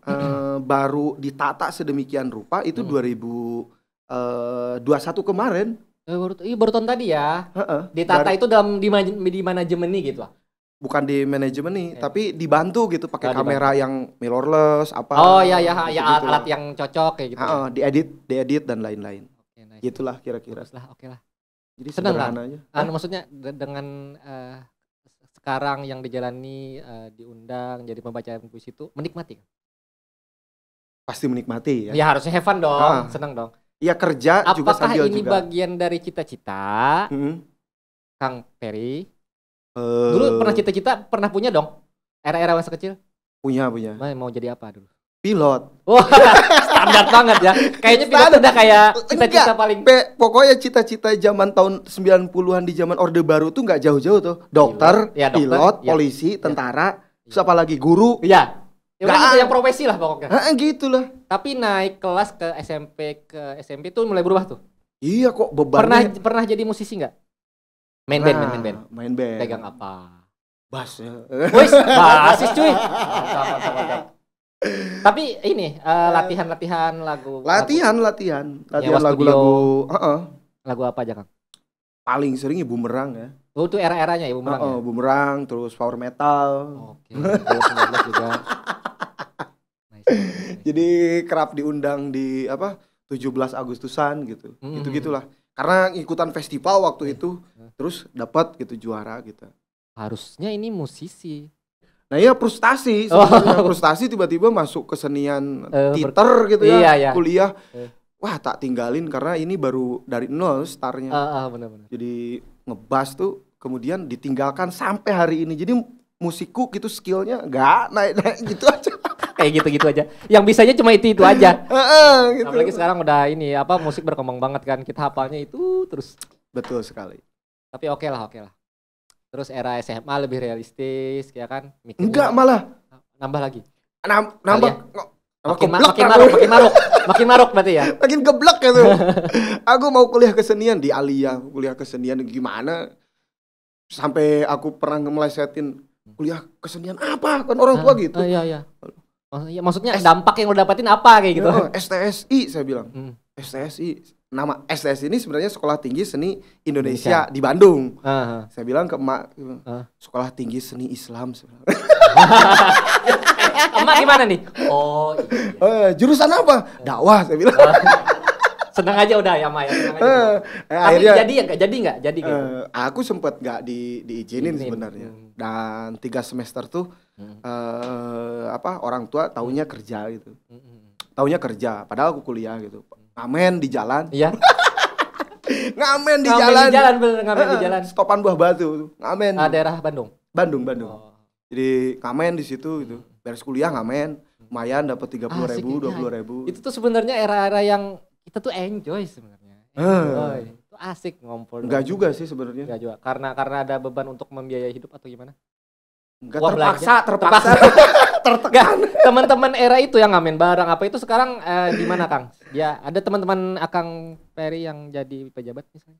baru ditata sedemikian rupa itu 2021 kemarin. Baru tahun tadi ya. Ditata itu di manajemen nih gitu lah. Bukan di manajemen nih, tapi dibantu gitu pakai kamera yang mirrorless apa. Alat yang cocok kayak gitu. Diedit dan lain-lain. Nice. Gitulah kira-kira. Oke lah. Jadi sederhana aja. Maksudnya dengan sekarang yang dijalani diundang jadi pembacaan puisi itu menikmati kan? Pasti menikmati ya. Ya harusnya have fun dong, senang dong. Iya kerja juga sambil juga. Apakah ini bagian dari cita-cita Kang Ferry? Dulu pernah cita-cita, pernah punya dong? Era-era masa kecil? Punya. Mau jadi apa dulu? Pilot. Wah, standar banget ya. Kayaknya pilot udah kayak cita-cita paling. Pokoknya cita-cita zaman tahun 90-an di zaman Orde Baru tuh nggak jauh-jauh tuh. Dokter, pilot, polisi, tentara, terus apa lagi guru. Iya. Ya yang profesi lah pokoknya. Gitu lah. Tapi naik kelas ke SMP tuh mulai berubah tuh. Iya kok bebannya. Pernah jadi musisi nggak? Main band. Pegang apa? Bass ya. Wih, basis cuy. Mantap. Tapi ini latihan lagu. Latihan lagu-lagu. Lagu apa aja Kang? paling sering ya Bumerang ya. Oh itu era-eranya ya Bumerang ya? Bumerang, terus power metal. Oke, 2019 juga. Nice. Jadi kerap diundang di 17 Agustusan gitu. Gitu-gitulah. Karena ikutan festival waktu itu terus dapat gitu juara gitu. Harusnya ini musisi. Nah ya frustasi sebenarnya. Frustasi tiba-tiba masuk kesenian teater gitu ya, iya. kuliah. Wah tak tinggalin karena ini baru dari nol startnya. Benar-benar. Jadi ngebas tuh kemudian ditinggalkan sampai hari ini. Jadi musikku gitu skillnya nggak naik-naik gitu aja. Kayak gitu-gitu aja. Yang bisanya cuma itu aja. Gitu. Apalagi sekarang udah ini musik berkembang banget kan. Kita hafalnya itu terus. Betul sekali. Tapi oke lah. Terus era SMA lebih realistis ya kan? Mikirnya Enggak malah. Nambah lagi. Nambah. Makin maruk berarti ya. Makin geblek gitu. Aku mau kuliah kesenian di Alia, kuliah kesenian gimana? Sampai aku pernah ngemelesetin kuliah kesenian apa kan orang tua gitu. Iya. Maksudnya dampak yang lo dapetin apa kayak gitu. STSI saya bilang. STSI. Nama STSI ini sebenarnya Sekolah Tinggi Seni Indonesia di Bandung. Saya bilang ke emak, Sekolah Tinggi Seni Islam. Emak gimana nih? Oh iya. Jurusan apa? Dakwah saya bilang. Senang aja udah ya Maya. Tapi akhirnya, jadi nggak? Aku sempet nggak diizinin sebenarnya. Dan 3 semester tuh orang tua taunya kerja gitu. Taunya kerja, padahal aku kuliah gitu. Ngamen di jalan. Iya. Ngamen di jalan. Stopan Buah Batu, ngamen. Daerah Bandung. Bandung. Jadi ngamen di situ gitu. Beres kuliah ngamen, lumayan dapat 30.000, 20.000. Itu tuh sebenarnya era-era yang kita tuh enjoy sebenarnya. Itu asik ngompol. Enggak juga sih sebenarnya. Enggak juga. Karena ada beban untuk membiayai hidup atau gimana? Enggak, terpaksa. Tertekan. Teman-teman era itu yang ngamen bareng apa itu sekarang di mana Kang? Ya, ada teman-teman Akang Peri yang jadi pejabat misalnya,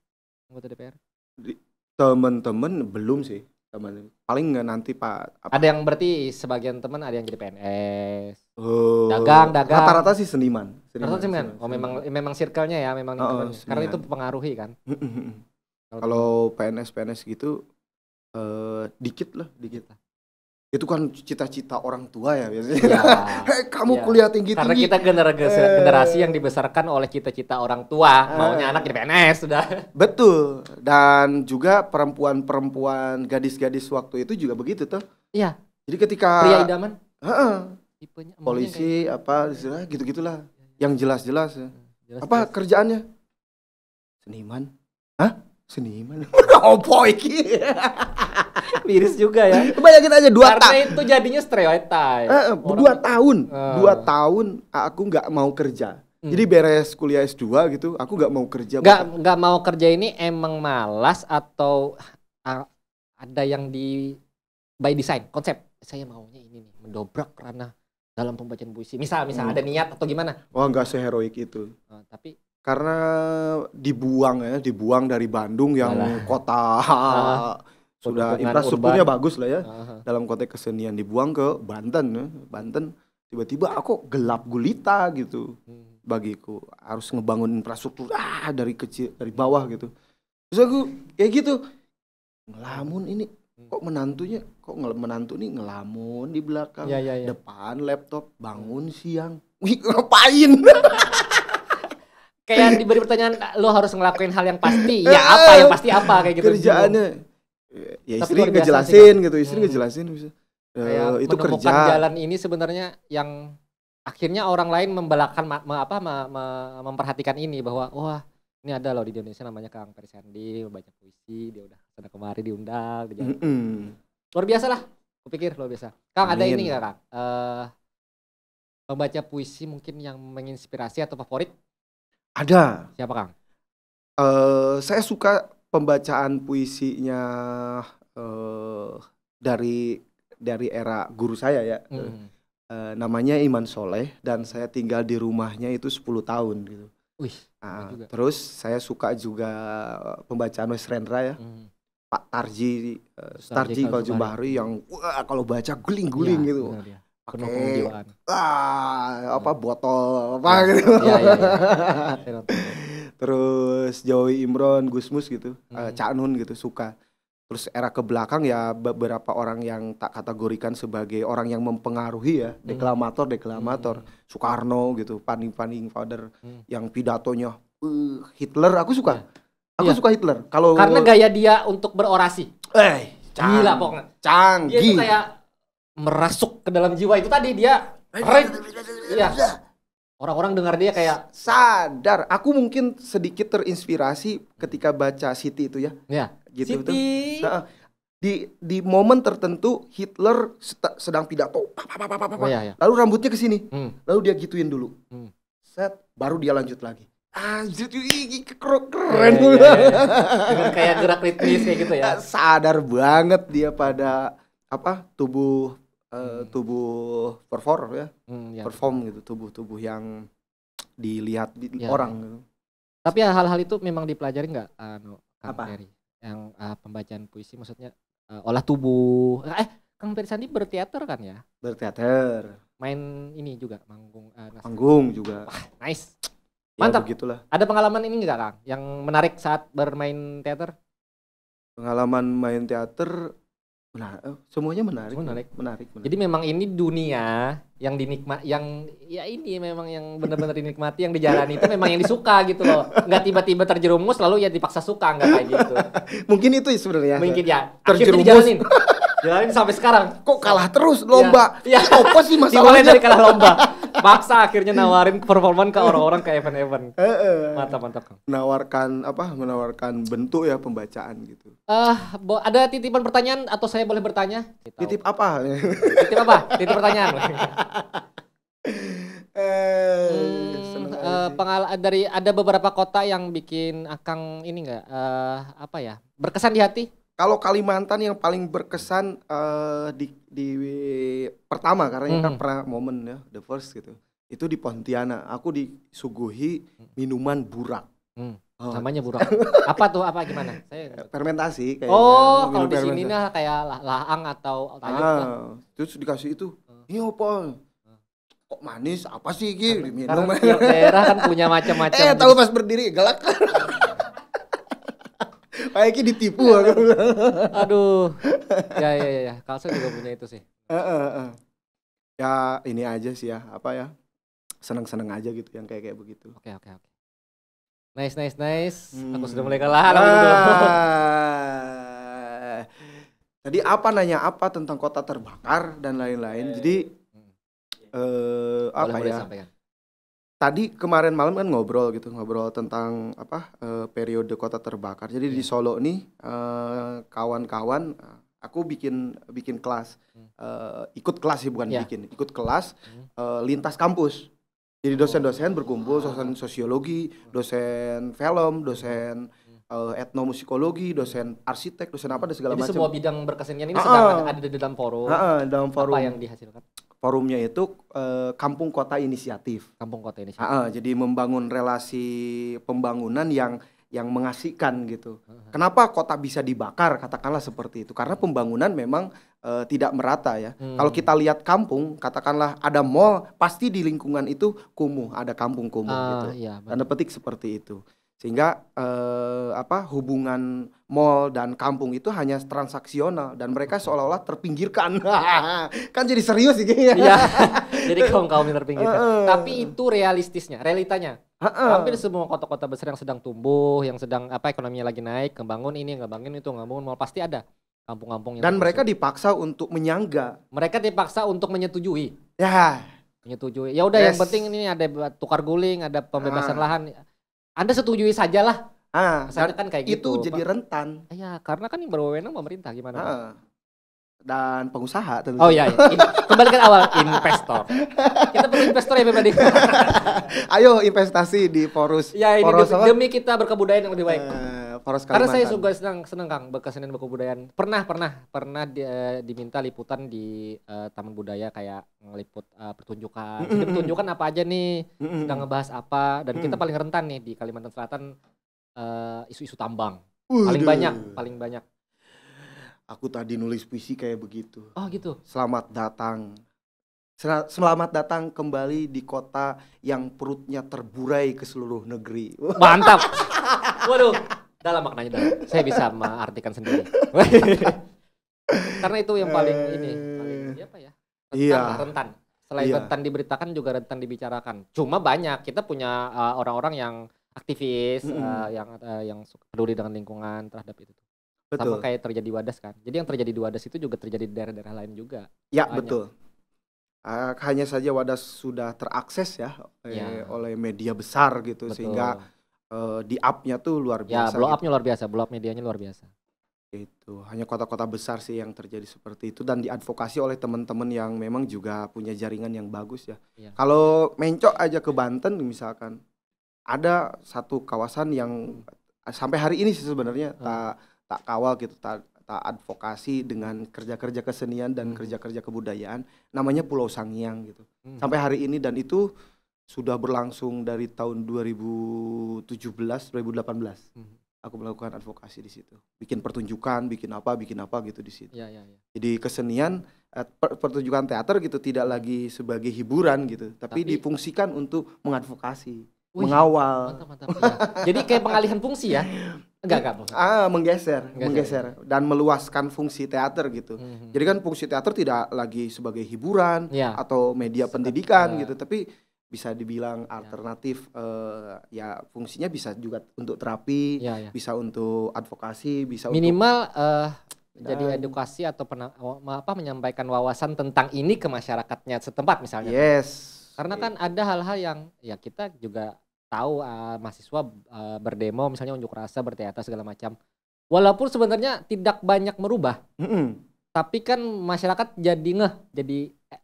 anggota DPR. Teman-teman belum sih. Paling nggak nanti Pak. Ada yang berarti sebagian teman ada yang jadi PNS. Dagang. Rata-rata sih seniman. Oh memang circle-nya ya, memang karena itu mempengaruhi kan. Kalau PNS gitu dikit lah. Itu kan cita-cita orang tua ya biasanya. Ya. Kamu kuliah tinggi-tinggi. Karena kita generasi yang dibesarkan oleh cita-cita orang tua, maunya anak jadi PNS sudah. Betul. Dan juga perempuan-perempuan, gadis-gadis waktu itu juga begitu tuh. Iya. Jadi ketika pria idaman. Tipenya polisi apa gitu-gitulah. Yang jelas-jelas. Apa kerjaannya? Seniman. Hah? Seniman. Opo iki. Miris juga ya. Bayangin aja 2 tahun. Karena itu jadinya stereotype. 2 tahun aku nggak mau kerja. Jadi beres kuliah S2 gitu, aku nggak mau kerja. Nggak mau kerja ini emang malas atau ada yang by design konsep. Saya maunya ini nih, mendobrak ranah dalam pembacaan puisi. Misal ada niat atau gimana? Wah nggak seheroik itu. Tapi karena dibuang dari Bandung yang kota sudah infrastrukturnya bagus lah ya. Dalam konteks kesenian dibuang ke Banten tiba-tiba aku gelap gulita gitu. Bagiku harus ngebangun infrastruktur dari kecil, dari bawah gitu. Terus aku kayak gitu ngelamun ini kok menantu nih ngelamun di belakang, depan laptop, bangun siang. Wih, ngapain? Kayak diberi pertanyaan, lo harus ngelakuin hal yang pasti. Ya apa yang pasti apa kayak gitu. Kerjaannya ya istri ngejelasin gitu, bisa. Itu kerja. Jalan ini sebenarnya yang akhirnya orang lain membelakan memperhatikan ini bahwa wah ini ada loh di Indonesia namanya Kang Peri Sandi, baca puisi, dia udah sana kemari diundang. Luar biasa lah, kupikir luar biasa. Kang ada ini nggak Kang? Pembaca puisi mungkin yang menginspirasi atau favorit? Ada. Siapa Kang? Saya suka pembacaan puisinya dari era guru saya ya. Namanya Iman Soleh dan saya tinggal di rumahnya itu 10 tahun gitu. Wih, terus saya suka juga pembacaan Wes Rendra ya. Pak Tarji Kaljubahri yang kalau baca guling-guling ya, gitu. Pakai botol apa gitu. Terus Joey Imron, Gusmus gitu, Cak Nun gitu suka. Terus era ke belakang ya beberapa orang yang tak kategorikan sebagai orang yang mempengaruhi ya, deklamator, Soekarno gitu, founding father yang pidatonya Hitler, aku suka. Aku Iya. suka Hitler. Kalau Karena gaya dia untuk berorasi. Gila pokoknya. Dia canggih. tuh kayak merasuk ke dalam jiwa itu tadi dia. Iya. Orang-orang dengar dia kayak sadar. Aku mungkin sedikit terinspirasi ketika baca Siti itu ya. ya. Gitu Siti. Nah, di momen tertentu Hitler sedang pidato. Iya. Lalu rambutnya ke sini. Lalu dia gituin dulu. Set, baru dia lanjut lagi. Anjir, keren. Dengan kayak gerak ritmis kayak gitu ya. Sadar banget dia pada tubuh perform ya. Perform gitu, tubuh yang dilihat orang gitu. Tapi hal-hal itu memang dipelajari nggak Kang Apa? Ferry? Yang pembacaan puisi maksudnya olah tubuh. Kang Ferry Sandi berteater kan ya? Berteater. Main ini juga manggung. Panggung juga. Nice. Ya, Mantap. begitulah. Ada pengalaman ini nggak Kang? Yang menarik saat bermain teater? Pengalaman main teater, semuanya menarik. Jadi memang ini dunia yang ini memang yang benar-benar dinikmati, yang dijalani itu memang yang disuka gitu loh. Nggak tiba-tiba terjerumus lalu ya dipaksa suka, nggak kayak gitu. Mungkin itu sebenarnya. Mungkin ya. Terjerumus. Jalanin sampai sekarang. Kok kalah terus lomba? Ya. Apa sih Dimulai masalahnya? dari kalah lomba. Maksa akhirnya nawarin performan ke orang-orang ke event-event. Mantap Kang. Menawarkan bentuk ya pembacaan gitu. Ada titipan pertanyaan atau saya boleh bertanya? Titip apa? Titip apa? Titip pertanyaan. Dari ada beberapa kota yang bikin Akang ini enggak berkesan di hati? Kalau Kalimantan yang paling berkesan di pertama karena kan pernah momen ya the first gitu. Itu di Pontianak. Aku disuguhi minuman burak. Namanya burak. Apa tuh? Apa gimana? Saya fermentasi kayak. kalau di sini nah kayak laang atau tayub. Terus dikasih itu. Ini apa? Kok manis? Apa sih ini? Diminum. Karena tiap daerah kan punya macam-macam. Tahu pas berdiri galak. Kayaknya ditipu aku. Aduh. Ya. Kalso juga punya itu sih. Ya ini aja sih ya, seneng-seneng aja gitu yang kayak begitu. Oke. Nice. Aku sudah mulai kalah. Tadi nanya apa tentang kota terbakar dan lain-lain. Jadi boleh sampaikan. Tadi kemarin malam kan ngobrol tentang periode kota terbakar. Jadi di Solo nih kawan-kawan aku bikin kelas, ikut kelas sih ikut kelas lintas kampus. Jadi dosen-dosen berkumpul, dosen sosiologi, dosen film, dosen etnomusikologi, dosen arsitek, dosen apa dan segala macam. Jadi semua bidang berkesenian ini sedang ada di dalam forum. Dalam forum. Apa yang dihasilkan? Forumnya itu Kampung Kota Inisiatif. Jadi membangun relasi pembangunan yang mengasihkan gitu. Kenapa kota bisa dibakar? Katakanlah seperti itu. Karena pembangunan memang tidak merata ya. Kalau kita lihat kampung, katakanlah ada mall, pasti di lingkungan itu kumuh, ada kampung kumuh gitu. Iya, tanda petik seperti itu. Sehingga hubungan mall dan kampung itu hanya transaksional dan mereka seolah-olah terpinggirkan. Kan jadi serius sih kayaknya. Iya. Jadi kaum yang terpinggirkan. Tapi itu realitanya. Hampir semua kota-kota besar yang sedang tumbuh, yang sedang ekonominya lagi naik, ngebangun itu, ngebangun mall, pasti ada kampung-kampung yang dan mereka dipaksa untuk menyangga. Mereka dipaksa untuk menyetujui. Ya. Menyetujui. Ya udah yang penting ini ada tukar guling, ada pembebasan lahan. Anda setujui sajalah. Kan kayak gitu. Itu jadi rentan. Iya, karena kan yang berwenang pemerintah gimana? Dan pengusaha tentu. Oh iya. Kembalikan awal investor. Kita perlu investor ya pribadi. Ayo investasi di Porus. Ya ini demi kita berkebudayaan yang lebih baik. Karena saya juga senang Kang berkesenian berkebudayaan. Pernah diminta liputan di Taman Budaya kayak ngeliput pertunjukan. Jadi pertunjukan apa aja nih? Sedang ngebahas apa? Dan kita paling rentan nih di Kalimantan Selatan isu-isu tambang. Paling banyak. Aku tadi nulis puisi kayak begitu. Oh gitu. Selamat datang Selamat datang kembali di kota yang perutnya terburai ke seluruh negeri. Mantap. Waduh, dalam maknanya dalam. Saya bisa mengartikan sendiri. Karena itu yang paling paling apa ya? Iya. Rentan. Selain Iya. rentan diberitakan juga rentan dibicarakan. Cuma banyak kita punya orang-orang yang aktivis, yang peduli dengan lingkungan terhadap itu. Sama Betul. kayak terjadi Wadas kan. Jadi yang terjadi di Wadas itu juga terjadi di daerah-daerah lain juga. Ya, Banyak. betul. Hanya saja Wadas sudah terakses ya, Ya. oleh media besar gitu, Betul. sehingga di up-nya tuh luar Ya, biasa blow gitu. up-nya luar biasa, blow up medianya luar biasa. Itu hanya kota-kota besar sih yang terjadi seperti itu, dan diadvokasi oleh teman-teman yang memang juga punya jaringan yang bagus ya. Iya. Kalau mencok aja ke Banten misalkan, ada satu kawasan yang sampai hari ini sih sebenarnya tak kawal gitu, tak advokasi dengan kerja-kerja kesenian dan kerja-kerja kebudayaan, namanya Pulau Sangiang gitu. Sampai hari ini, dan itu sudah berlangsung dari tahun 2017, 2018. Aku melakukan advokasi di situ, bikin pertunjukan, bikin apa gitu di situ. Iya. Jadi kesenian, pertunjukan teater gitu tidak lagi sebagai hiburan gitu, tapi difungsikan untuk mengadvokasi, mengawal. Mantap. Ya. Jadi kayak pengalihan fungsi ya? Enggak. Menggeser dan meluaskan fungsi teater gitu. Jadi kan fungsi teater tidak lagi sebagai hiburan atau media pendidikan gitu, tapi bisa dibilang alternatif, ya fungsinya bisa juga untuk terapi, bisa untuk advokasi, bisa minimal jadi edukasi atau menyampaikan wawasan tentang ini ke masyarakatnya setempat misalnya. Yes. Karena kan ada hal-hal yang ya kita juga tahu, mahasiswa berdemo misalnya, unjuk rasa, berteater segala macam. Walaupun sebenarnya tidak banyak merubah. Tapi kan masyarakat jadi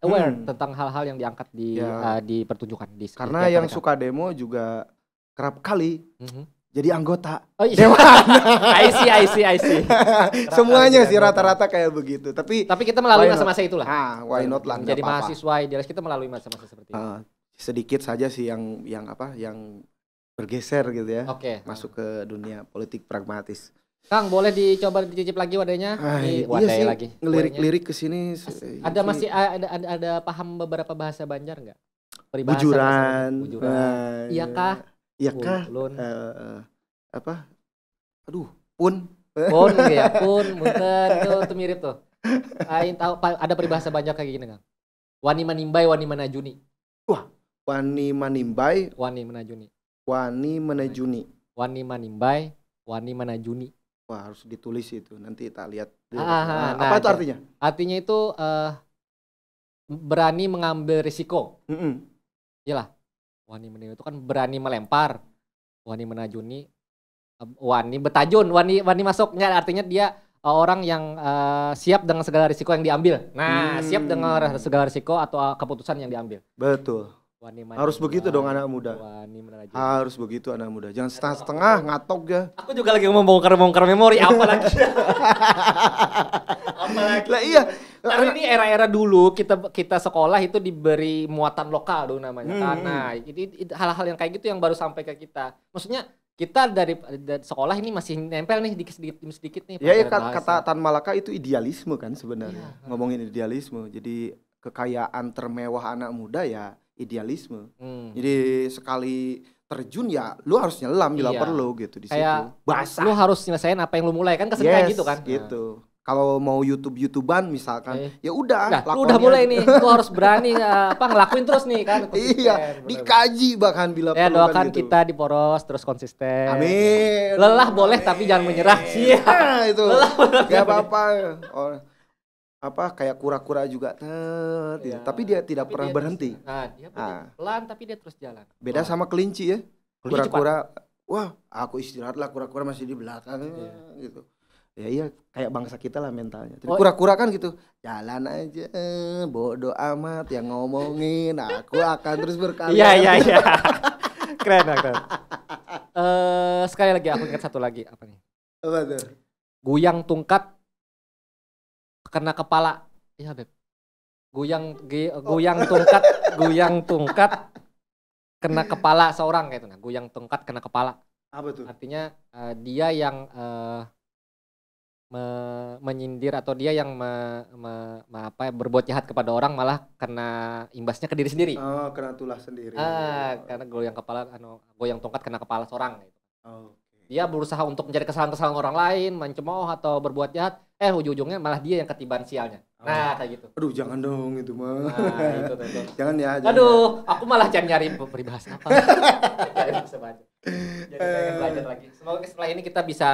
aware tentang hal-hal yang diangkat di pertunjukan. Karena yang suka demo juga kerap kali jadi anggota dewan. I see. Semuanya sih rata-rata kayak begitu. Tapi kita melalui masa-masa itulah. Why not lah. Jadi mahasiswa idealis kita melalui masa-masa seperti itu. Sedikit saja sih yang bergeser gitu ya. Masuk ke dunia politik pragmatis. Kang, boleh dicoba dicicip lagi wadahnya? Iya sih, lagi. Ngelirik ke sini. Ada paham beberapa bahasa Banjar enggak? Bujuran. Iya kah? Ulun. Pun ya, pun, munten itu mirip tuh. Aing tahu ada peribahasa Banjar kayak gini, Kang. Wani manimbai, wani manajuni. Wah, wani manimbai, wani menajuni. Wani manimbai, wani manajuni. Wah, harus ditulis itu. Nanti tak lihat. Apa itu artinya? Artinya itu berani mengambil risiko. Iyalah. Wani menajuni itu kan berani melempar. Wani menajuni, wani betajun, wani masuknya artinya dia orang yang siap dengan segala risiko yang diambil. Nah, siap dengan segala risiko atau keputusan yang diambil. Betul. Harus begitu dong anak muda. Harus begitu anak muda. Jangan setengah-setengah ngatok ya. Aku juga lagi mau bongkar memori apalagi. Lah iya. Karena ini era-era dulu kita sekolah itu diberi muatan lokal dulu namanya. Karena hal-hal yang kayak gitu yang baru sampai ke kita. Maksudnya kita dari sekolah ini masih nempel nih sedikit nih. Ya, kata Tan Malaka itu idealisme kan sebenarnya. Ngomongin idealisme. Jadi kekayaan termewah anak muda ya idealisme. Jadi sekali terjun ya lu harus nyelam bila perlu gitu di situ. Basah. Lu harus nyelesain apa yang lu mulai kan kayak gitu kan. Gitu. Kalau mau YouTuber-an misalkan, ya udah. Lu udah mulai nih, lu harus berani ngelakuin terus nih kan. Iya, dikaji bahkan bila perlu. Doakan gitu. Kita diporos terus konsisten. Amin. Lelah boleh tapi jangan menyerah. Iya, itu. Gak apa-apa. Kayak kura-kura juga tapi dia tidak pernah berhenti. Dia pelan tapi dia terus jalan. Beda sama kelinci ya. Kura-kura, wah aku istirahat lah, kura-kura masih di belakang gitu. Ya iya, kayak bangsa kita lah mentalnya. Jadi kura-kura kan gitu, jalan aja, bodoh amat yang ngomongin, aku akan terus berkarya. Iya. Keren. Sekali lagi aku ingat satu lagi, apa nih? Apa tuh? Guyang tungkat kena kepala. Iya, Beb. Guyang tungkat kena kepala seorang kayak itu. Nah, guyang tungkat kena kepala. Apa tuh? Artinya dia yang menyindir atau dia yang berbuat jahat kepada orang malah kena imbasnya ke diri sendiri. Oh, kena tulah sendiri. Karena goyang tongkat kena kepala seorang gitu. Oh, Dia berusaha untuk mencari kesalahan-kesalahan orang lain, mencemooh atau berbuat jahat, ujung-ujungnya malah dia yang ketiban sialnya. Nah, kayak gitu. Aduh, jangan dong itu mah. Nah, itu. Jangan ya. Jangan Aduh, aku malah nyari peribahasa apa. Gak bisa baca. Jadi pengen belajar lagi. Semoga setelah ini kita bisa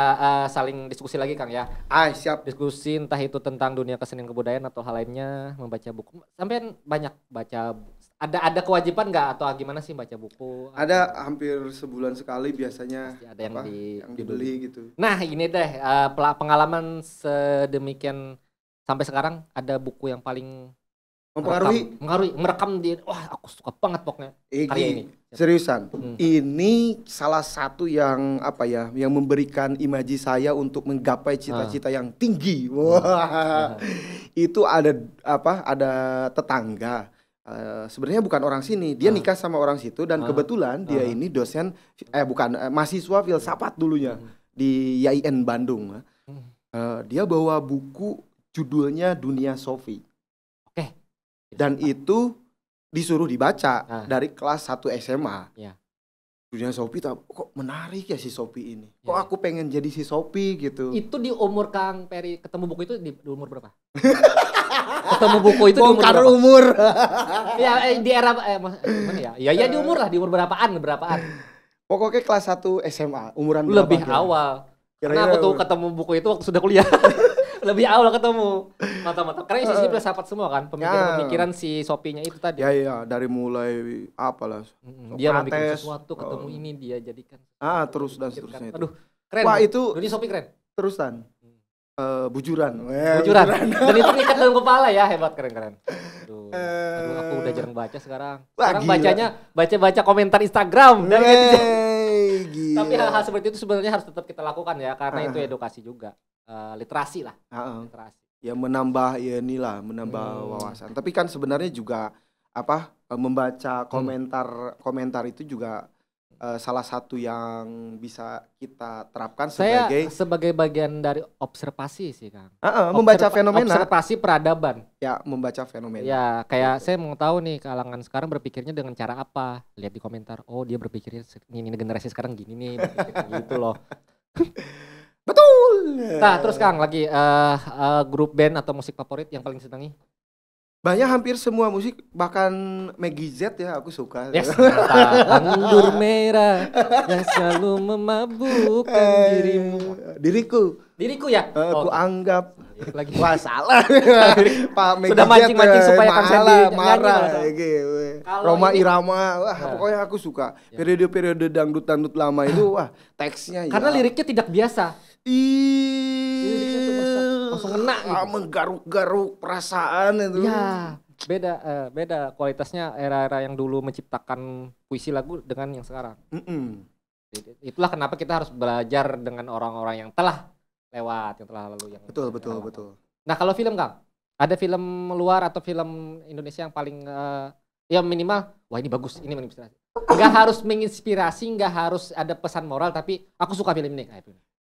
saling diskusi lagi, Kang ya. Siap. Diskusi entah itu tentang dunia kesenian kebudayaan atau hal lainnya, membaca buku. Sampai banyak baca. Ada kewajiban nggak atau gimana sih baca buku? Ada hampir sebulan sekali biasanya. Pasti ada yang dibeli gitu. Nah, ini deh pengalaman sedemikian sampai sekarang ada buku yang paling merekam di aku suka banget pokoknya karya ini. Seriusan. Ini salah satu yang yang memberikan imaji saya untuk menggapai cita-cita yang tinggi. Wah. Itu ada tetangga. Sebenarnya bukan orang sini, dia nikah sama orang situ dan kebetulan dia ini dosen mahasiswa filsafat dulunya di YIN Bandung. Dia bawa buku judulnya Dunia Sofi. Oke. Dan itu disuruh dibaca dari kelas 1 SMA. Ya. Dunia Sofi kok menarik ya si Sofi ini. Kok aku pengen jadi si Sofi gitu. Itu di umur Kang Peri ketemu buku itu di umur berapa? Ketemu buku itu di umur. Ya di era mana ya? Ya di umur lah, di umur berapaan? Pokoknya kelas 1 SMA, umuran berapa? Lebih kira? Awal. Karena aku tuh ketemu buku itu waktu sudah kuliah. Lebih awal ketemu. Mata-mata. Karena isinya filsafat semua kan, pemikiran si Sopinya itu tadi. Ya, dari mulai apalah. Dia membuat sesuatu, ketemu ini dia jadikan. Terus dan seterusnya itu. Aduh, keren. Wah, itu Dunia Sopi keren. Terusan. Bujuran. Dan itu ikat dalam kepala ya, hebat, keren. Aduh, aku udah jarang baca sekarang. Sekarang baca komentar Instagram dan gila. Tapi hal-hal seperti itu sebenarnya harus tetap kita lakukan ya, karena itu edukasi juga, literasi lah. Literasi. Ya menambah wawasan. Tapi kan sebenarnya juga membaca komentar itu juga salah satu yang bisa kita terapkan sebagai bagian dari observasi sih, Kang. Membaca fenomena. Observasi peradaban. Ya, membaca fenomena. Ya, kayak saya mau tahu nih kalangan sekarang berpikirnya dengan cara apa? Lihat di komentar. Oh, dia berpikirnya ini generasi sekarang gini nih, gitu loh. Betul. Nah, terus Kang lagi grup band atau musik favorit yang paling disenangi? Banyak, hampir semua musik, bahkan Maggie Z ya aku suka. Yes, anggur merah yang selalu memabukkan diriku ya. Aku anggap lagi. Wah, salah. Pak Maggie sudah mancing supaya Kang marah gitu. Roma Irama, pokoknya aku suka. Periode dangdut lama itu, teksnya karena liriknya tidak biasa. Liriknya tuh langsung ngena gitu. Menggaruk-garuk perasaan itu. Ya, beda kualitasnya era-era yang dulu menciptakan puisi lagu dengan yang sekarang. Itulah kenapa kita harus belajar dengan orang-orang yang telah lewat, yang telah lalu. Betul. Nah, kalau film, Kang, ada film luar atau film Indonesia yang paling ya minimal, wah ini bagus, ini menginspirasi. Nggak harus menginspirasi, nggak harus ada pesan moral, tapi aku suka film ini.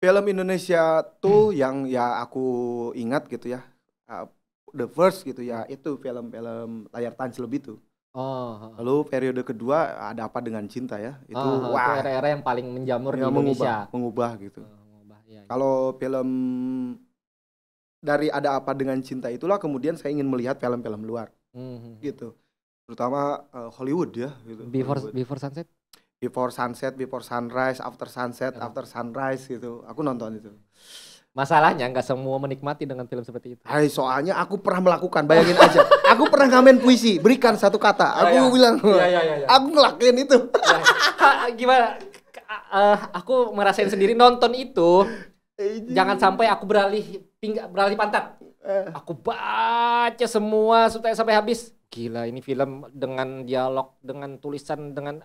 Film Indonesia tuh yang ya aku ingat gitu ya, the first gitu ya, itu film-film layar tancap itu. Lalu periode kedua Ada Apa Dengan Cinta ya, itu itu era-era yang paling menjamur di Indonesia. Mengubah gitu. Kalau film dari Ada Apa Dengan Cinta itulah kemudian saya ingin melihat film-film luar, gitu, terutama Hollywood ya. Gitu. Before Sunset. Before Sunset, Before Sunrise, After Sunset, After Sunrise gitu. Aku nonton itu. Masalahnya nggak semua menikmati dengan film seperti itu. Soalnya aku pernah melakukan, bayangin aja. Aku pernah ngamen puisi, berikan satu kata. Aku bilang, aku ngelakuin itu. Gimana? Aku merasain sendiri nonton itu. Jangan sampai aku beralih pantat. Aku baca semua sampai habis. Gila, ini film dengan dialog, dengan tulisan, dengan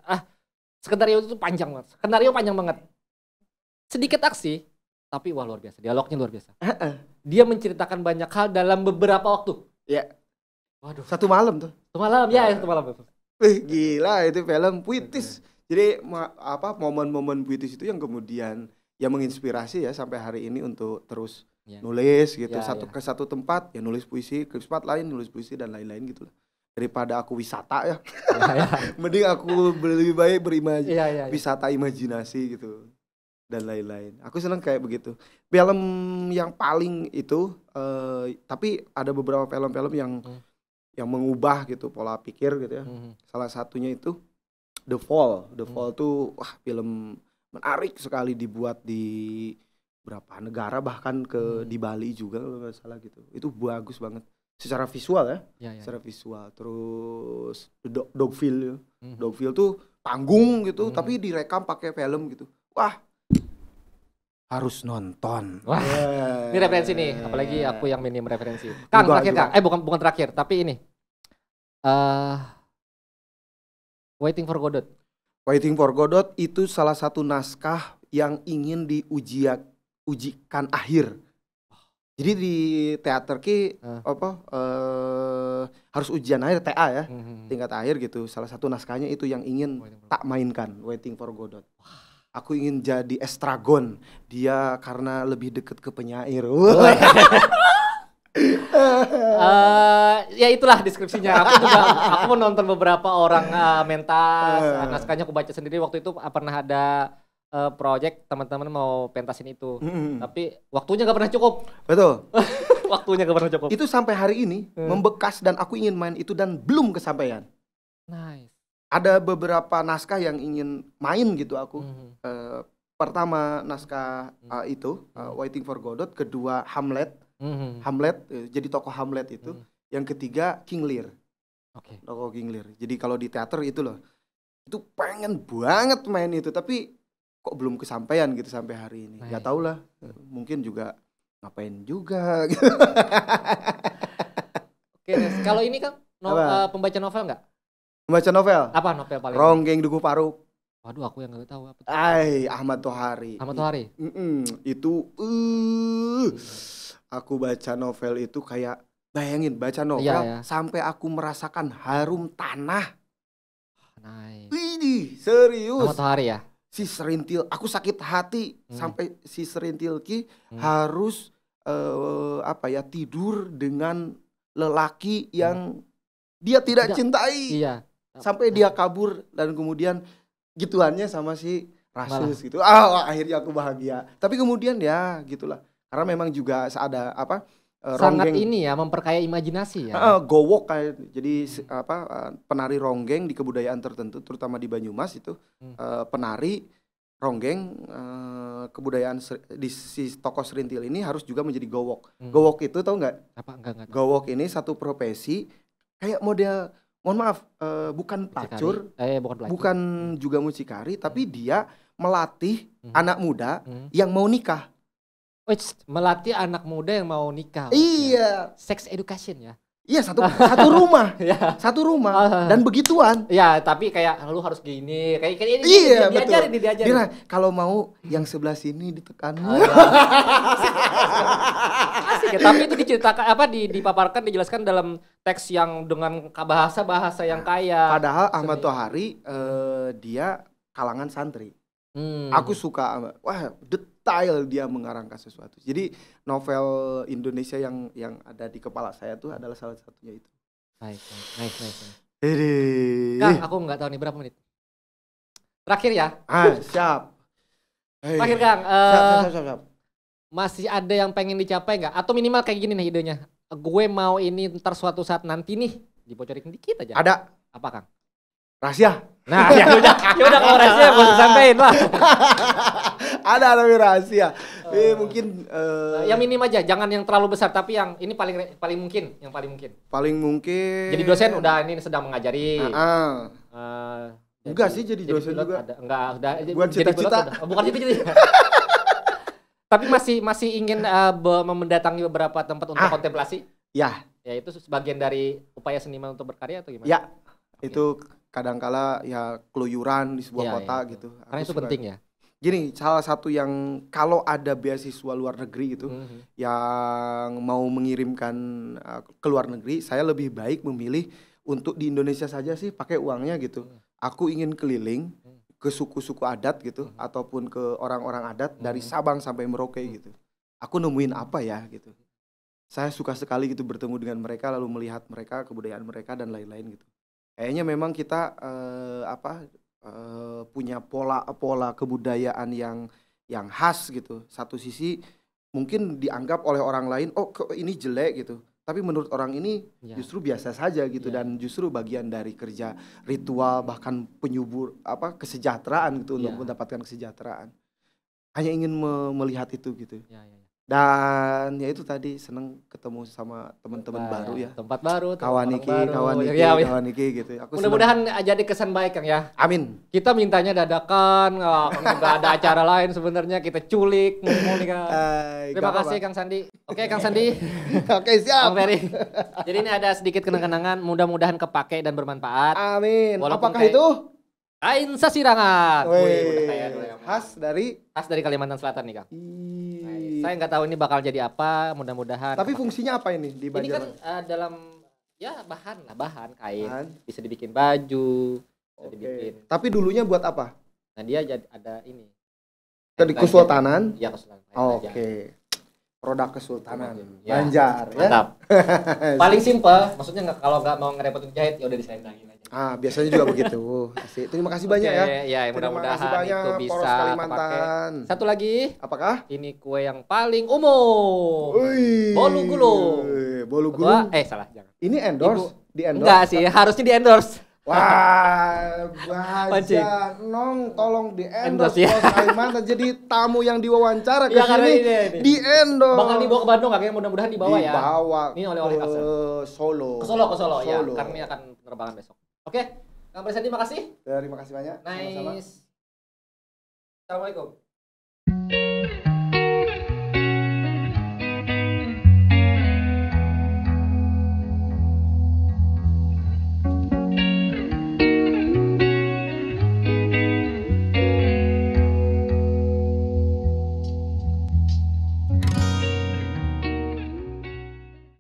skenario itu panjang banget. Sedikit aksi, tapi luar biasa. Dialognya luar biasa. Dia menceritakan banyak hal dalam beberapa waktu. Ya. Waduh. Satu malam tuh. Satu malam. Gila, itu film puitis. Jadi momen-momen puitis itu yang kemudian yang menginspirasi ya sampai hari ini untuk terus Ya. nulis gitu, Ya, satu ya. ke satu tempat ya nulis puisi, ke tempat lain nulis puisi dan lain-lain gitu lah. Daripada aku wisata ya, Ya, ya. mending aku lebih baik Iya, iya, iya. wisata imajinasi gitu dan lain-lain. Aku seneng kayak begitu. Film yang paling itu, tapi ada beberapa film-film yang mengubah gitu pola pikir gitu ya. Salah satunya itu The Fall. The Fall tuh wah film menarik sekali, dibuat di berapa negara, bahkan di Bali juga kalau nggak salah gitu. Itu bagus banget secara visual ya. Ya, ya. Secara visual. Terus Dogville. Dogville tuh panggung gitu tapi direkam pakai film gitu. Wah, harus nonton. Wah, Yeah. ini referensi nih, apalagi aku yang minim referensi. Kang, terakhir Kang. Bukan terakhir, tapi ini. Waiting for Godot. Waiting for Godot itu salah satu naskah yang ingin ujikan akhir. Jadi di teater harus ujian akhir TA ya, tingkat akhir gitu. Salah satu naskahnya itu yang ingin tak mainkan, Waiting for Godot. Aku ingin jadi estragon, dia karena lebih dekat ke penyair. Ya itulah deskripsinya. Aku menonton beberapa orang mentas, naskahnya aku baca sendiri. Waktu itu pernah ada project teman-teman mau pentasin itu, tapi waktunya gak pernah cukup. Betul. Waktunya gak pernah cukup. Itu sampai hari ini membekas dan aku ingin main itu dan belum kesampaian. Nice. Ada beberapa naskah yang ingin main gitu aku. Pertama naskah itu Waiting for Godot, kedua Hamlet. Hamlet, jadi tokoh Hamlet itu. Yang ketiga King Lear. Oke. Tokoh King Lear. Jadi kalau di teater itu loh, itu pengen banget main itu, tapi kok belum kesampaian gitu sampai hari ini. Gak tau lah, mungkin juga ngapain juga. Oke, kalau ini Kang, pembaca novel nggak? Membaca novel? Apa novel paling? Ronggeng Dukuh Paruk. Waduh, aku yang nggak tahu apa. Ahmad Tohari. Ahmad Tohari. Itu aku baca novel itu kayak bayangin baca novel sampai aku merasakan harum tanah. Nice. Widih, serius. Ahmad Tohari ya. Si Serintil, aku sakit hati sampai si Serintil harus tidur dengan lelaki yang dia tidak cintai. Iya. Sampai dia kabur dan kemudian gituannya sama si Rasus gitu. Akhirnya aku bahagia. Tapi kemudian ya gitulah. Karena memang juga ada sangat ronggeng, ini ya memperkaya imajinasi ya. Gowok kayak jadi penari ronggeng di kebudayaan tertentu terutama di Banyumas itu penari ronggeng kebudayaan di si tokoh Serintil ini harus juga menjadi gowok. Gowok itu tahu nggak? Apa enggak. Gowok ini satu profesi kayak model, mohon maaf, bukan pelacur, bukan juga mucikari, tapi dia melatih anak muda yang mau nikah. Melatih anak muda yang mau nikah. Iya. Sex education ya. Iya, satu rumah. Satu rumah dan begituan. Ya, tapi kayak lu harus gini, kayak ini iya, diajarin. Dia kalau mau yang sebelah sini ditekan. Asik ya, tapi itu diceritakan dipaparkan, dijelaskan dalam teks yang dengan bahasa yang kaya. Padahal Ahmad Tohari dia kalangan santri. Aku suka, detail dia mengarangkan sesuatu. Jadi novel Indonesia yang ada di kepala saya tuh adalah salah satunya itu. Nice. Kang, aku nggak tahu nih berapa menit. Terakhir ya. Siap. Terakhir Kang. Siap. Masih ada yang pengen dicapai nggak? Atau minimal kayak gini nih idenya. Gue mau ini ntar suatu saat nanti nih, dibocorin dikit aja. Ada. Apa Kang? Rahasia. Nah, ya udah kalau rahasia gue sampein lah. Ada rahasia. Mungkin yang minim aja, jangan yang terlalu besar, tapi yang ini paling mungkin, yang paling mungkin. Paling mungkin. Jadi dosen udah ini sedang mengajari. Enggak sih jadi dosen juga. Udah. Bukan cita-cita. Bukan cita-cita. Tapi masih ingin mendatangi beberapa tempat untuk kontemplasi. Ya. Ya itu sebagian dari upaya seniman untuk berkarya atau gimana? Ya. Itu kadangkala ya keluyuran di sebuah kota gitu. Karena itu penting ya. Gini, salah satu yang kalau ada beasiswa luar negeri gitu yang mau mengirimkan ke luar negeri, saya lebih baik memilih untuk di Indonesia saja sih pakai uangnya gitu. Aku ingin keliling ke suku-suku adat gitu ataupun ke orang-orang adat dari Sabang sampai Merauke gitu. aku nemuin apa ya gitu. Saya suka sekali gitu bertemu dengan mereka, lalu melihat mereka, kebudayaan mereka dan lain-lain gitu. Kayaknya memang kita punya pola kebudayaan yang khas gitu. Satu sisi mungkin dianggap oleh orang lain, oh kok ini jelek gitu. Tapi menurut orang ini justru biasa saja gitu, dan justru bagian dari kerja ritual bahkan penyubur kesejahteraan gitu, untuk mendapatkan kesejahteraan. Hanya ingin melihat itu gitu. Dan ya itu tadi, seneng ketemu sama teman-teman baru ya. Tempat baru, kawan iki gitu. Mudah-mudahan jadi kesan baik Kang ya. Amin. Kita mintanya dadakan, nggak ada acara lain sebenarnya, kita culik ngomong nih Kang. Terima kasih Kang Sandi. Oke Kang Sandi. Oke siap. Kang Ferry. Jadi ini ada sedikit kenang-kenangan, mudah-mudahan kepake dan bermanfaat. Amin. Apakah itu? Kain sasirangan. Khas dari Kalimantan Selatan nih Kang. Saya nggak tahu ini bakal jadi apa, mudah-mudahan. Tapi fungsinya apa ini di Banjar? Ini kan dalam bahan kain. Bisa dibikin baju, bisa dibikin. Tapi dulunya buat apa? Nah dia jadi ada ini. Dari Kesultanan? Iya Kesultanan. Oke. Produk Kesultanan Banjar ya. Mantap. Paling simpel, maksudnya kalau nggak mau ngerepotin jahit ya udah diselendangin aja. Biasanya juga begitu. Terima kasih banyak ya. Ya, mudah-mudahan itu bisa kepake. Satu lagi. Apakah? Ini kue yang paling umum. Bolu gulung. Bolu gulung. Salah, jangan. Ini endorse? Enggak sih, harusnya di endorse. Wah, Baja Nong tolong di endorse ya. Kalimantan jadi tamu yang diwawancara ke sini. Di endorse. Bakal dibawa ke Bandung kayaknya, mudah-mudahan dibawa ya. Ini oleh-oleh ke Solo. Ke Solo ya, karena ini akan penerbangan besok. Oke, Kang Presiden, terima kasih. Terima kasih banyak. Nice. Assalamualaikum.